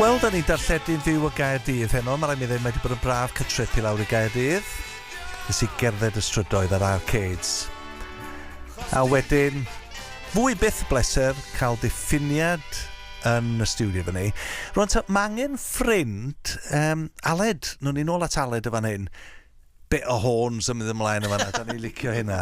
Wel, da ni'n darlledu'n fyw o Gaerdydd heno. Mae rai mi ddim wedi bod yn braf cytrip i lawr i Gaerdydd. Nes i gerdded y strydoedd ar arcades. A wedyn, fwy byth bleser cael diffiniad yn y stiwdio fyny. Rwan ta, mae Angen Ffrind, Aled, nhw'n ni nôl at Aled y fan hyn. Bit o horns yn mynd ymlaen y fan hyn, da ni'n licio hynna.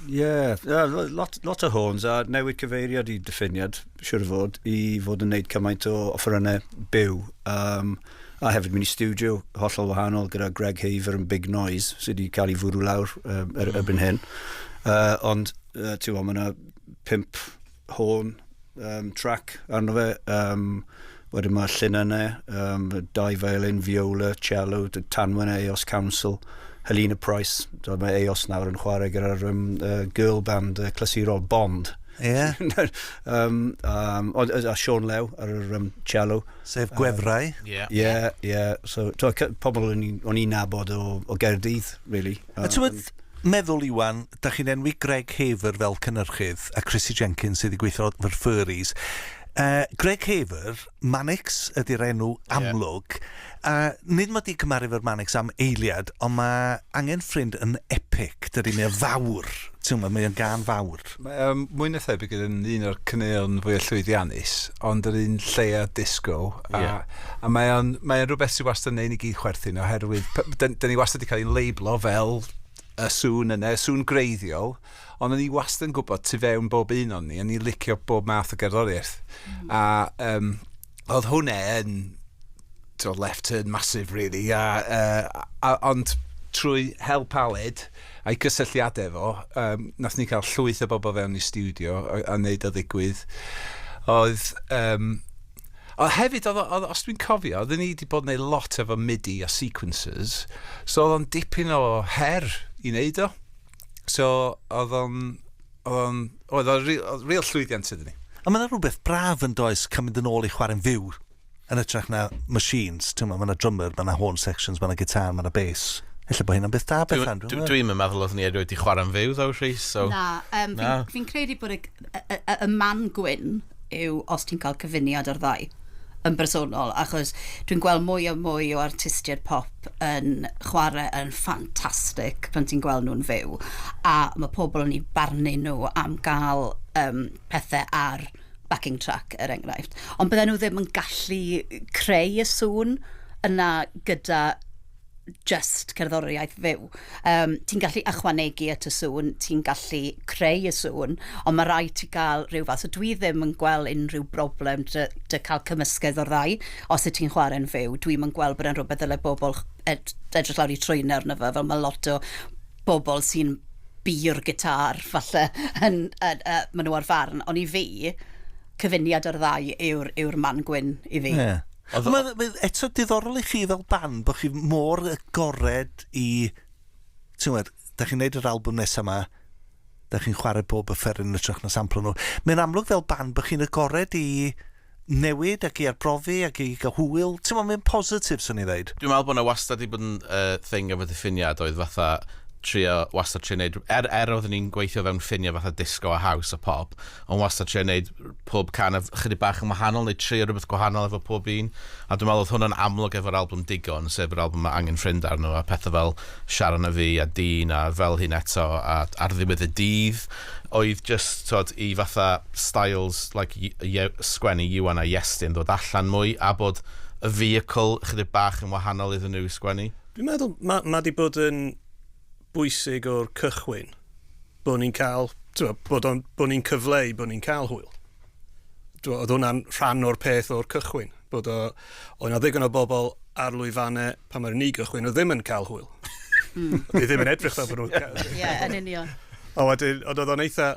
Lot o horns a newid cyfeiriad i diffiniad, siwr fod, i fod yn neud cymaint o offerynnau byw. A hefyd mynd i stiwdio hollol wahanol gyda Greg Haver yn Big Noise sydd wedi cael ei fwrw lawr erbyn hyn. Ond, ti'n gwybod, mae yna 5 horn track arno fe. Wedyn mae llunannau, 2 violin, viola, cello, tanwen Eos Council, Helena Price, mae Eos nawr yn chwarae gyda'r girl band clasurol Bond. Ie. A Sean Lew ar yr cello. Sef gwefrau. Ie. So, pobl o'n i'n nabod o Gaerdydd, really. A ti'n meddwl, Iwan, da chi'n enwi Greg Haver fel cynnyrchydd a Chrissy Jenkins sydd wedi gweithio fy'r Furries. Greg Haver, Mannix ydy'r enw amlwg. Nid mod i cymaru fy'r Mannix am eiliad, ond mae Angen Ffrind yn epic. Dydy mae fawr. Mae'n gan fawr. Mwy na thebyg yn un o'r cyneuon fwy llwyddiannus, ond yr un lleia disco. A mae'n rhywbeth sy'n wastad yn neud i gyd chwerthin oherwydd, dyn ni wastad wedi cael ein leiblo fel y sŵn yna, sŵn greiddiol, ond ni wastad yn gwybod tu fewn bob un o'n ni, a ni licio bob math o gerddoriaeth. A oedd hwnna yn left turn massive, really, ond trwy help Aled a'i cysylltiadau fo, nath ni cael llwyth o bobl fewn i stiwdio a wneud o ddigwydd. Oedd hefyd, os dwi'n cofio, oedden ni wedi bod yn neud lot efo MIDI a sequences, so oedd o'n dipyn o her i wneud o. So, oedd o'n real llwyddiant ydyn ni. A mae yna rhywbeth braf yn does cymryd yn ôl i chwarae'n fyw yn ytrach na machines. Mae yna drummer, mae yna horn sections, mae yna gitar, mae yna bass. Ella bod hynna'n beth da, Bethan. Dwi'n meddwl oedd ni wedi chwarae'n fyw, ddo, Rhys. Fi'n credu bod y man gwyn yw os ti'n cael cyfuniad o'r ddau yn bersonol, achos dwi'n gweld mwy o artistiaid pop yn chwarae yn ffantastig pan ti'n gweld nhw'n fyw, a mae pobl yn ei barnu nhw am gael pethau ar backing track, er enghraifft. Ond bydden nhw ddim yn gallu creu y sŵn yna gyda just cerddoriaeth fyw. Ti'n gallu ychwanegu at y sŵn, ti'n gallu creu y sŵn, ond mae rhaid ti gael rhyw fath. So dwi ddim yn gweld unrhyw broblem dy cael cymysgedd o'r ddau. Os y ti'n chwarae'n fyw, dwi'n yn gweld bod yn rhywbeth ddyle bobl edrych lawr i trwy'n arno fe, fel mae lot o bobl sy'n bir gitar, falle, maen nhw ar farn. Ond i fi, cyfuniad o'r ddau yw'r man gwyn i fi. Yeah. Eto diddorol i chi fel band bod chi mor agored i, da chi'n neud yr albwm nesaf yma, da chi'n chwarae bob offeryn y trach na samplo nhw. Mae'n amlwg fel band bod chi'n agored i newid ac i arbrofi ac i gael hwyl. Mae'n positif, swn i ddeud. Dwi'n meddwl bod yna wastad i bod yn thing efo diffiniad oedd fatha wastad trio neud, oedden ni'n gweithio fewn ffinia fatha disco a house a pop, ond wastad trio neud pob can chydig bach yn wahanol, neu trio rhywbeth gwahanol efo pob un, a dwi'n meddwl oedd hwnna'n amlwg efo'r albwm Digon, sef yr albwm mae Angen Ffrind arno, a pethau fel Sharon a fi, a Dyn, a fel hyn eto, a ar ddiwedd y dydd, oedd just i fatha styles like sgwennu Iwan a Iestyn ddod allan mwy, a bod y vehicle chydig bach yn wahanol iddyn nhw sgwennu. Dwi'n meddwl, mae di bod yn bwysig o'r cychwyn bod ni'n cael, bod ni'n cyfleu bod ni'n cael hwyl. Oedd hwnna'n rhan o'r peth o'r cychwyn. Bod oedd yna ddigon o bobl ar lwyfannau pan mae'r ni gychwyn o ddim yn cael hwyl. Oedd ddim yn edrych fel bod nhw'n cael hwyl. Ie, yn union. Ond oedd o'n eitha,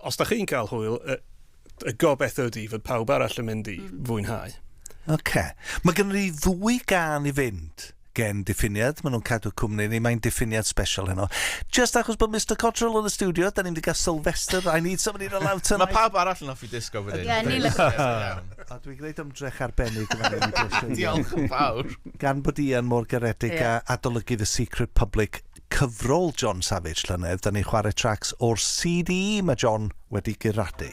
os da chi'n cael hwyl, y gobeith ydi fod pawb arall yn mynd i fwynhau. Mae gen i ddwy gan i fynd gen Diffiniad, maen nhw'n cadw cwmni ni, mae'n Diffiniad Sbeshial heno. Just achos bod Mr Cottrell yn y studio, da ni'n wedi cael Sylvester, I need somebody to allow tonight. Mae pawb arall yn offi disco fydyn. Ie, ni lyfo. A dwi'n gwneud ymdrech arbennig. Diolch yn fawr. Gan bod Ian mor garedig a adolygu The Secret Public cyfrol John Savage llynedd, da ni'n chwarae tracks o'r CD mae John wedi gyradu.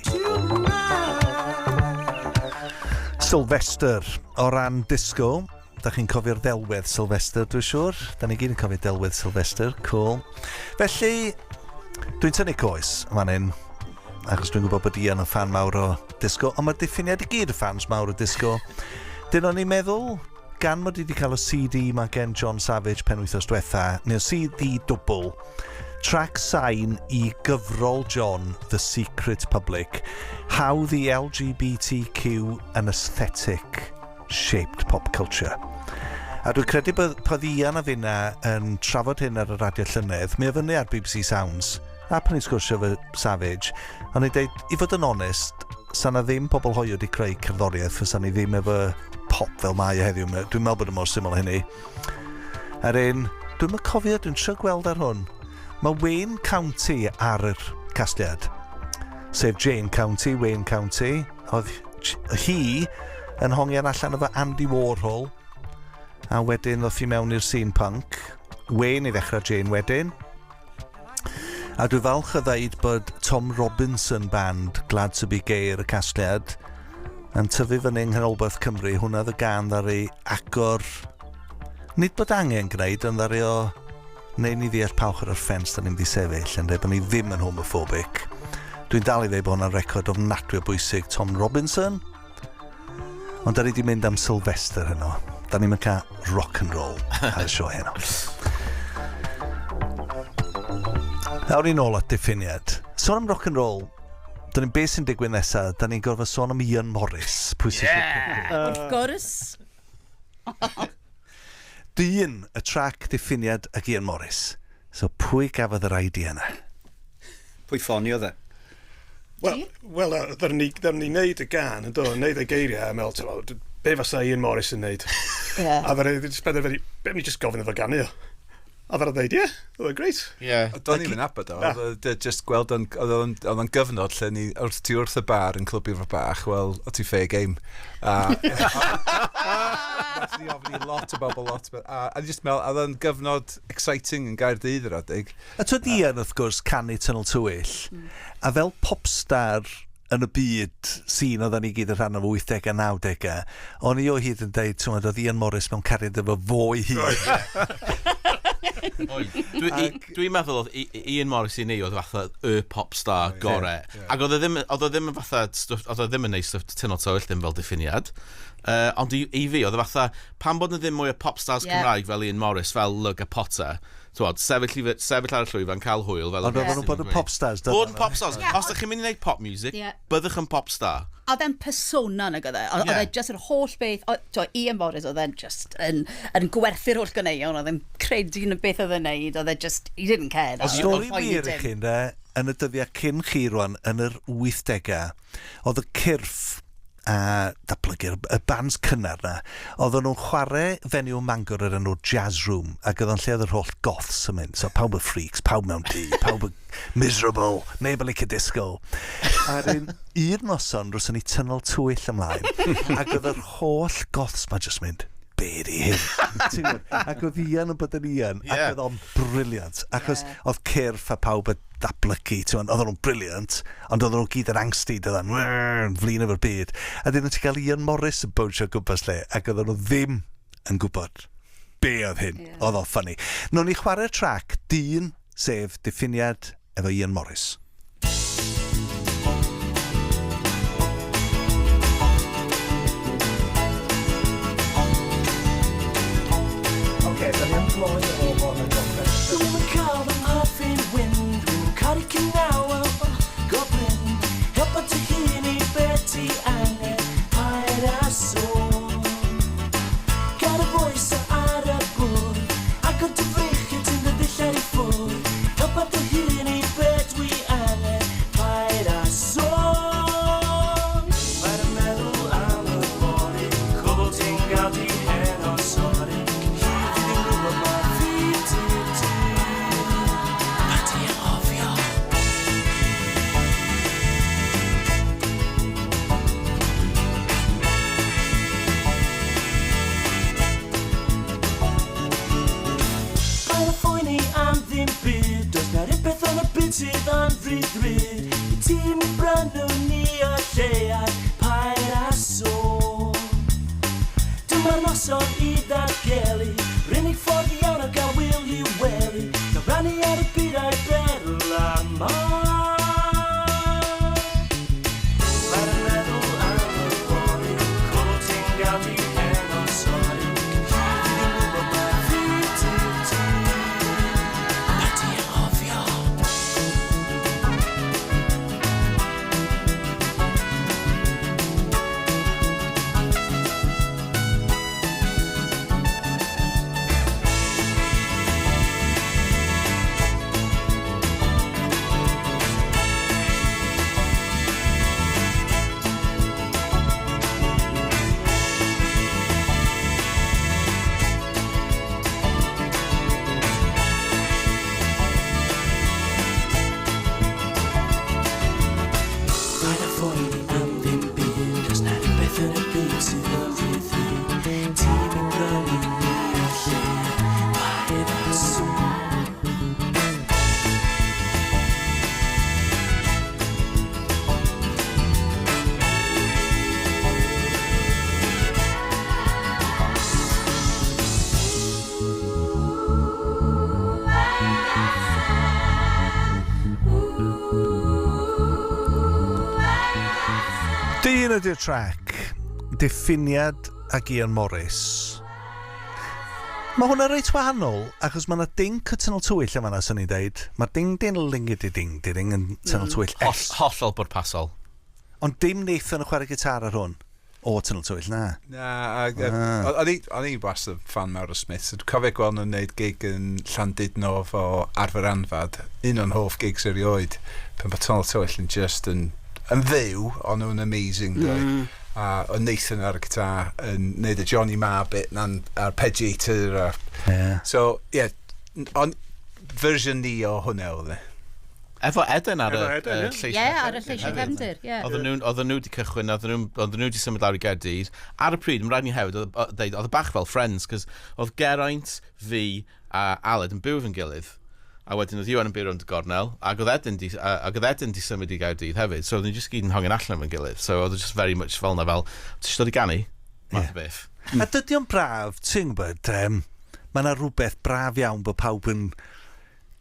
Sylvester o ran disgo. Da chi'n cofio'r ddelwedd Sylvester, dwi'n siŵr. Da ni gyd yn cofio delwedd Sylvester. Cool. Felly, dwi'n tynnu coes fan hyn, achos dwi'n gwybod bod Ian yn fan mawr o disgo, ond mae Diffiniad i gyd y fans mawr o disgo. Dyn o'n i'n meddwl, gan mod i wedi cael o CD mae gen John Savage penwythnos diwetha, neu CD dwbl, track sign i gyfrol John, The Secret Public, How the LGBTQ and Aesthetic Shaped Pop Culture. A dwi'n credu bod Ian a finna yn trafod hyn ar y radio llynedd, mi o fyny ar BBC Sounds, a pan i'n sgwrsio fy Savage, ond i'n deud, i fod yn onest, sa na ddim pobl hoio wedi creu cerddoriaeth, sa ni ddim efo pop fel mae heddiw. Dwi'n meddwl bod yn mor syml hynny. Ar un, dwi'n meddwl cofio, dwi'n trio gweld ar hwn. Mae Wayne County ar yr casgliad, sef Jane County, Wayne County. Oedd hi yn hongian allan efo Andy Warhol, a wedyn ddoth i mewn i'r scene punk. Wayne i ddechrau Jane wedyn. A dwi falch o ddeud bod Tom Robinson Band, Glad to be Gay ar y casgliad, yn tyfu fyny yng nghanolbarth Cymru. Hwna oedd y gan ddari agor, nid bod angen gwneud, ond ddari o neu ni ddeall pawch ar y ffens da ni'n mynd i sefyll, yn dweud bod ni ddim yn homophobic. Dwi'n dal i ddeud bod hwnna'n record ofnadwy o bwysig Tom Robinson, ond da ni wedi mynd am Sylvester heno. Da ni'n mynd cael rock and roll ar y sio heno. Nawr ni'n ôl at Diffiniad. Sôn am rock and roll, da ni'n beth sy'n digwydd nesaf, da ni'n gorfod sôn am Ian Morris. Wrth gwrs. Dyn y track Diffiniad ag Ian Morris. So pwy gafodd yr idea yna? Pwy ffonio dde? Wel, ddyn ni wneud y gan, wneud y geiriau, a meddwl, be fasa Ian Morris yn wneud? A ddyn ni'n penderfynu, be ni just gofyn efo ganu o? A ddyn ni'n dweud, oedd e'n greit. Do'n i'n abod o, oedd just gweld, oedd o'n gyfnod lle ni, wrth ti wrth y bar yn clwbio fo bach, wel, o ti fair game. A ni ofni lot o bobl, a just meddwl, oedd o'n gyfnod exciting yn Gaerdydd yr adeg. A twyd Ian, wrth gwrs, canu Tunnel Tywyll, a fel popstar yn y byd sy'n oedden ni gyd yn rhan o 80 a 90, o'n i o hyd yn dweud, oedd Ian Morris mewn cariad efo fwy hyd. Dwi'n meddwl oedd Ian Morris i ni oedd fatha y popstar gore. Ac oedd o ddim yn neud stwff Tunnel Tywyll ddim fel Diffiniad. Ond i fi, oedd o fatha, pan bod na ddim mwy o popstars Cymraeg fel Ian Morris, fel Lug a Potter, sefyll ar y llwyfan, cael hwyl. Ond oedd nhw'n bod yn popstars? Bod yn popstars. Os ydych chi'n mynd i wneud pop music, byddwch yn popstar. Oedd e'n persona na gyda. Oedd e'n just yr holl beth. Ian Morris oedd e'n just yn gwerthu'r holl gyneuon. Oedd e'n credu yn y beth oedd e'n neud. Oedd e'n just, he didn't care. Stori wir i chi, yn y dyddiau cyn chi rwan, yn yr 80au, oedd y cyrff a datblygu'r bands cynnar na, oedden nhw'n chwarae fenyw Mangor yr enw Jazz Room, ac oedd o'n lle oedd yr holl goths yn mynd, so pawb y freaks, pawb mewn di, pawb y miserable, neb yn licio disco. A'r un noson rwys ni Tunnel Tywyll ymlaen, ac oedd yr holl goths ma just mynd, be di hyn? Ac oedd Ian yn bod yn Ian, ac oedd o'n briliant, achos oedd cyrff a pawb y datblygu, oedd nhw'n briliant, ond oedd nhw'n gyd yn angsty, oedd nhw'n flin efo'r byd. A dyn nhw'n ti cael Ian Morris yn bwysio gwmpas lle, ac oedd nhw ddim yn gwybod be oedd hyn. Oedd o'n ffynnu. Nw'n ni chwarae'r track dyn, sef Diffiniad efo Ian Morris. Okay, so I'm blowing it all on the sydd yn fryd. I tîm brynw ni o lleau paer a sôn. Mae'r noson i ddatgelu, rynig ffordd iawn ac a wyl i weli, cyfrannu ar y byd a'i berl a Mae'r meddwl am y boi, clywed ti'n gael di hen o'n soi, Fi'n gwybod mae fi ti, a ti anghofio. Dyn ydy'r track, Diffiniad ac Iwan Morris. Mae hwnna reit wahanol, achos mae yna ding cytynol tywyll am hwnna, sy'n ni'n deud. Mae ding yn tynol tywyll. Hollol bwrpasol. Ond dim neith yn y chwarae gitar ar hwn. O tynol tywyll, na. O'n i wastad fan mawr o Smiths. Dwi'n cofio gweld nhw'n gwneud gig yn Llandudno o arfer anfad. Un o'n hoff gigs erioed. Pan bod tynol tywyll yn just yn fyw, ond nhw'n amazing, dwi. A o Nathan ar y gitar yn neud y Johnny Marr bit a'r arpeggiator. So, version ni o hwnna oedd e. Efo Eden ar y lleisiau. Ie, ar y lleisiau cefndir, ie. Oedden nhw wedi cychwyn, oedden nhw wedi symud lawr i Gaerdydd. Ar y pryd, mae'n rhaid ni hefyd, oedd y bach fel Friends, cos oedd Geraint, fi a Aled yn byw fy'n gilydd. A wedyn oedd Iwan yn byw rownd y gornel, ac oedd Eden di symud i Gaerdydd hefyd, so oedden ni just gyd yn hongen allan fy'n gilydd. So oedd just very much fel na fel, ti'n dod i ganu? Math o beth. A dydy o'n braf, ti'n gwybod, mae yna rhywbeth braf iawn bod pawb yn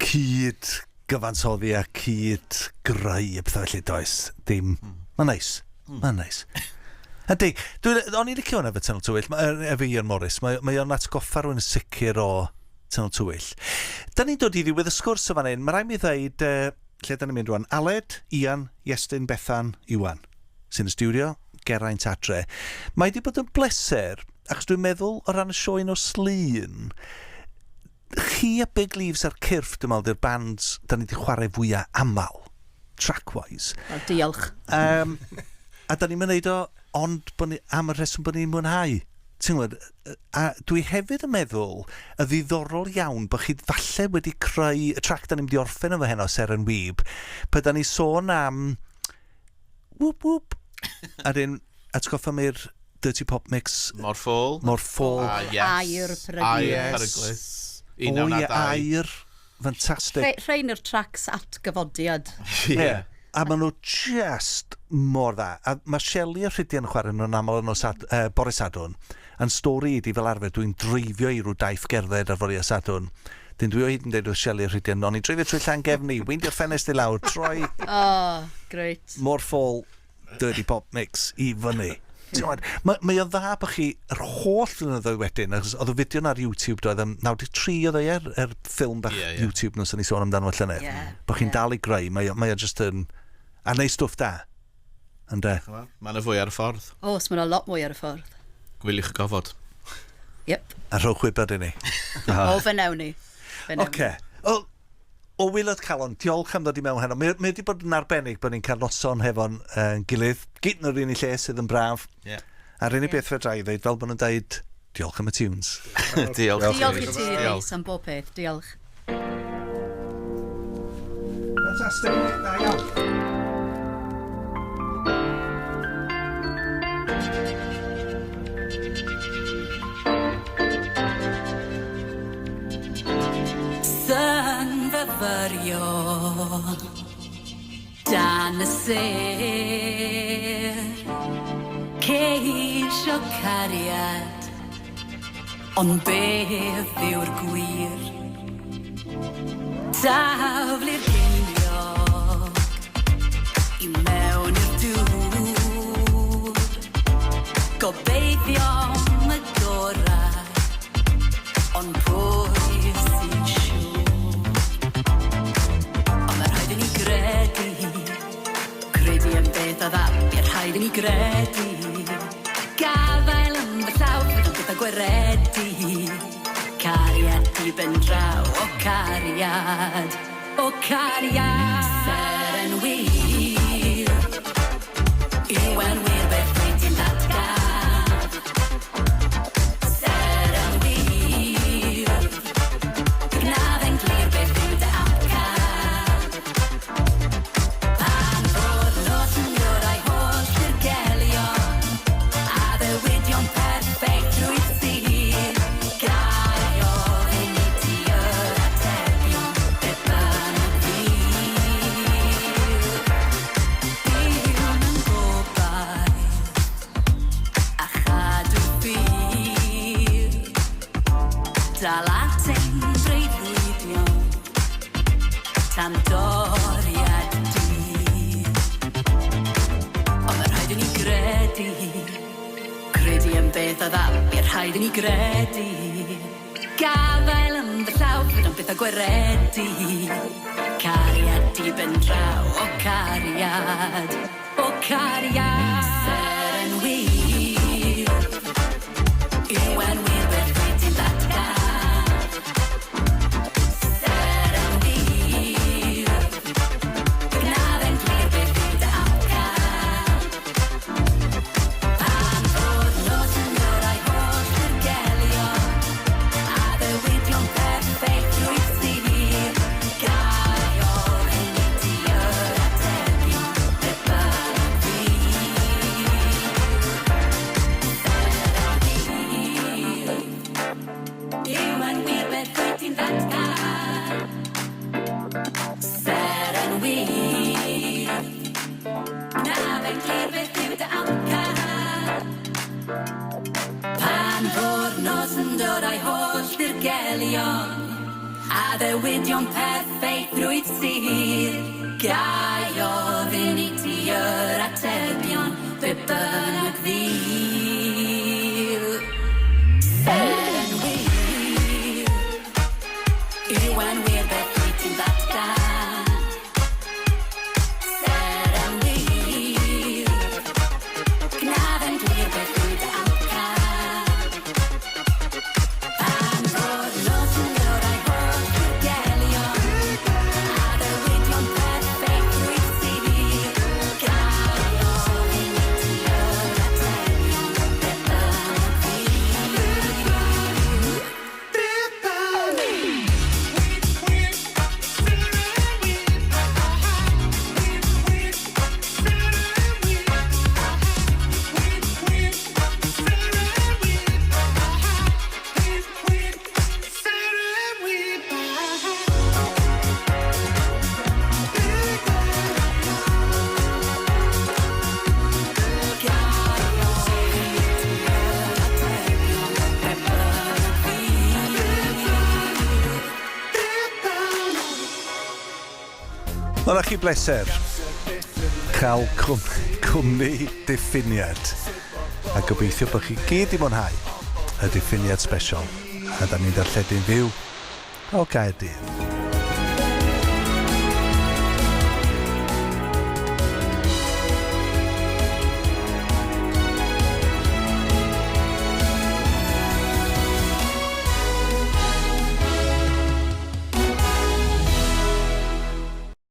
cyd gyfansoddi a cyd greu y pethau felly does. Dim. Mae'n neis. Mae'n neis. Ydy, o'n i'n licio hwnna efo tynol tywyll, efo Iwan Morris. Mae o'n atgoffa rhywun yn sicr o tynol tywyll. Da ni'n dod i ddiwedd y sgwrs o fan hyn. Mae rhaid mi ddweud, lle da ni'n mynd rwan, Aled, Iwan, Iestyn, Bethan, Iwan. Sy'n y stiwdio, Geraint adre. Mae wedi bod yn bleser, achos dwi'n meddwl o ran y sioen o Slyn, chi a Big Leaves a'r Cyrff, dwi'n meddwl, dy'r bands da ni wedi chwarae fwyaf aml, track-wise. Diolch. A da ni'n mynd o, ond am y rheswm bod ni'n mwynhau. Ti'n gwybod, a dwi hefyd yn meddwl y ddiddorol iawn bod chi falle wedi creu y track da ni'n mynd i orffen efo heno, Seren Wib, pe da ni sôn am whoop whoop, a dyn atgoffa mi'r Dirty Pop Mix Mor ffôl. Air Peryglis. Air, fantastic. Rhain yw'r tracks at gyfodiad. Ie. A maen nhw just mor dda. A mae Shelley a Rhydian yn chwarae nhw'n aml yn Boris Adwn. A'n stori ydi fel arfer, dwi'n dreifio i rhyw daith gerdded ar Boris Adwn. Dyn dwi o hyd yn dweud o Shelley a Rhydian, o'n i'n dreifio trwy Llangefni, weindio ffenest i lawr, troi. Oh, great. Mor ffôl, Dirty Pop Mix i fyny. Mae o dda bod chi yr holl flynyddoedd wedyn, oedd y fideo ar YouTube doedd, 93 oedd e'r ffilm bach YouTube nhw sy'n ni sôn amdano fo llynedd. Bod chi'n dal i greu, mae o just yn... A neud stwff da. Yndde? Mae yna fwy ar y ffordd. Os, mae yna lot mwy ar y ffordd. Gwyliwch y gofod. Yep. A rhowch wybod i ni. O, fe newn ni. Oce. O Wylod Calon, diolch am ddod i mewn heno. Mae wedi bod yn arbennig bod ni'n cael noson hefo'n gilydd. Gyd nhw'r un i lle sydd yn braf. A'r unig beth fe drai ddeud, fel bod nhw'n dweud, diolch am y tunes. Diolch i ti, Rhys, am bob peth. Diolch. Fantastic. Da iawn. Fyfyriol dan y sêr ceisio cariad Ond beth yw'r gwir? Taflu'r geiniog I mewn i'r dŵr Gobeithio am y gorau Ond pwy sy'n siŵr Ond mae rhaid I ni gredu Credu yn beth a ddap I'r rhaid I ni gredu Gafael yn fy llaw Fyd o'n beth a gweredu Cariad I ben draw O cariad Seren Wib Iwan wir beth wyt ti'n datgaf Seren Wib Gnaf yn glir beth yw dy amcaf Pan fod nos yn yw'r holl dirgelion A ddywydion perfect drwy'r sir Gai ofyn I ti yr atebion Bethan y fyr Iwan yn gobaith A chadw ffyr Dal aten breuddwydion Tan doriad di Ond mae rhaid I ni gredu Credu yn beth a ddap I'r rhaid I ni gredu Gafael yn fy llaw Fyd o'n beth a gweredu Cariad I ben draw O cariad Seren Wib Iwan wir beth wyt ti'n datgaf Seren Wib Gnaf yn glir beth yw dy amcaf Pan fod nos yn yw'r holl dirgelion A ddywydion perfect drwy'r sir Gai ofyn I ti yr atebion Bethan y fyr Iwan wir beth wyt ti'n datgaf Seren Wib Gnaf yn glir beth yw dy amcaf Pan fod nos yn dod a'i holl dirgelion A ddywydion perfect drwy'r sir Gai ofyn I ti yr atebion Be bynnag fyr Seren Wib Iwan wir beth wyt ti'n datgaf Seren Wib Gnaf yn glir beth yw dy amcaf Pan fod nos yn dod a'i holl dirgelion A ddywydion perfect drwy'r sir Gai ofyn I ti yr atebion Bethan y Mae'n chi bleser cael cwmni Diffiniad a gobeithio bod chi gyd I mwynhau y Diffiniad Sbesial a da ni'n darlledu'n fyw o Gaerdydd.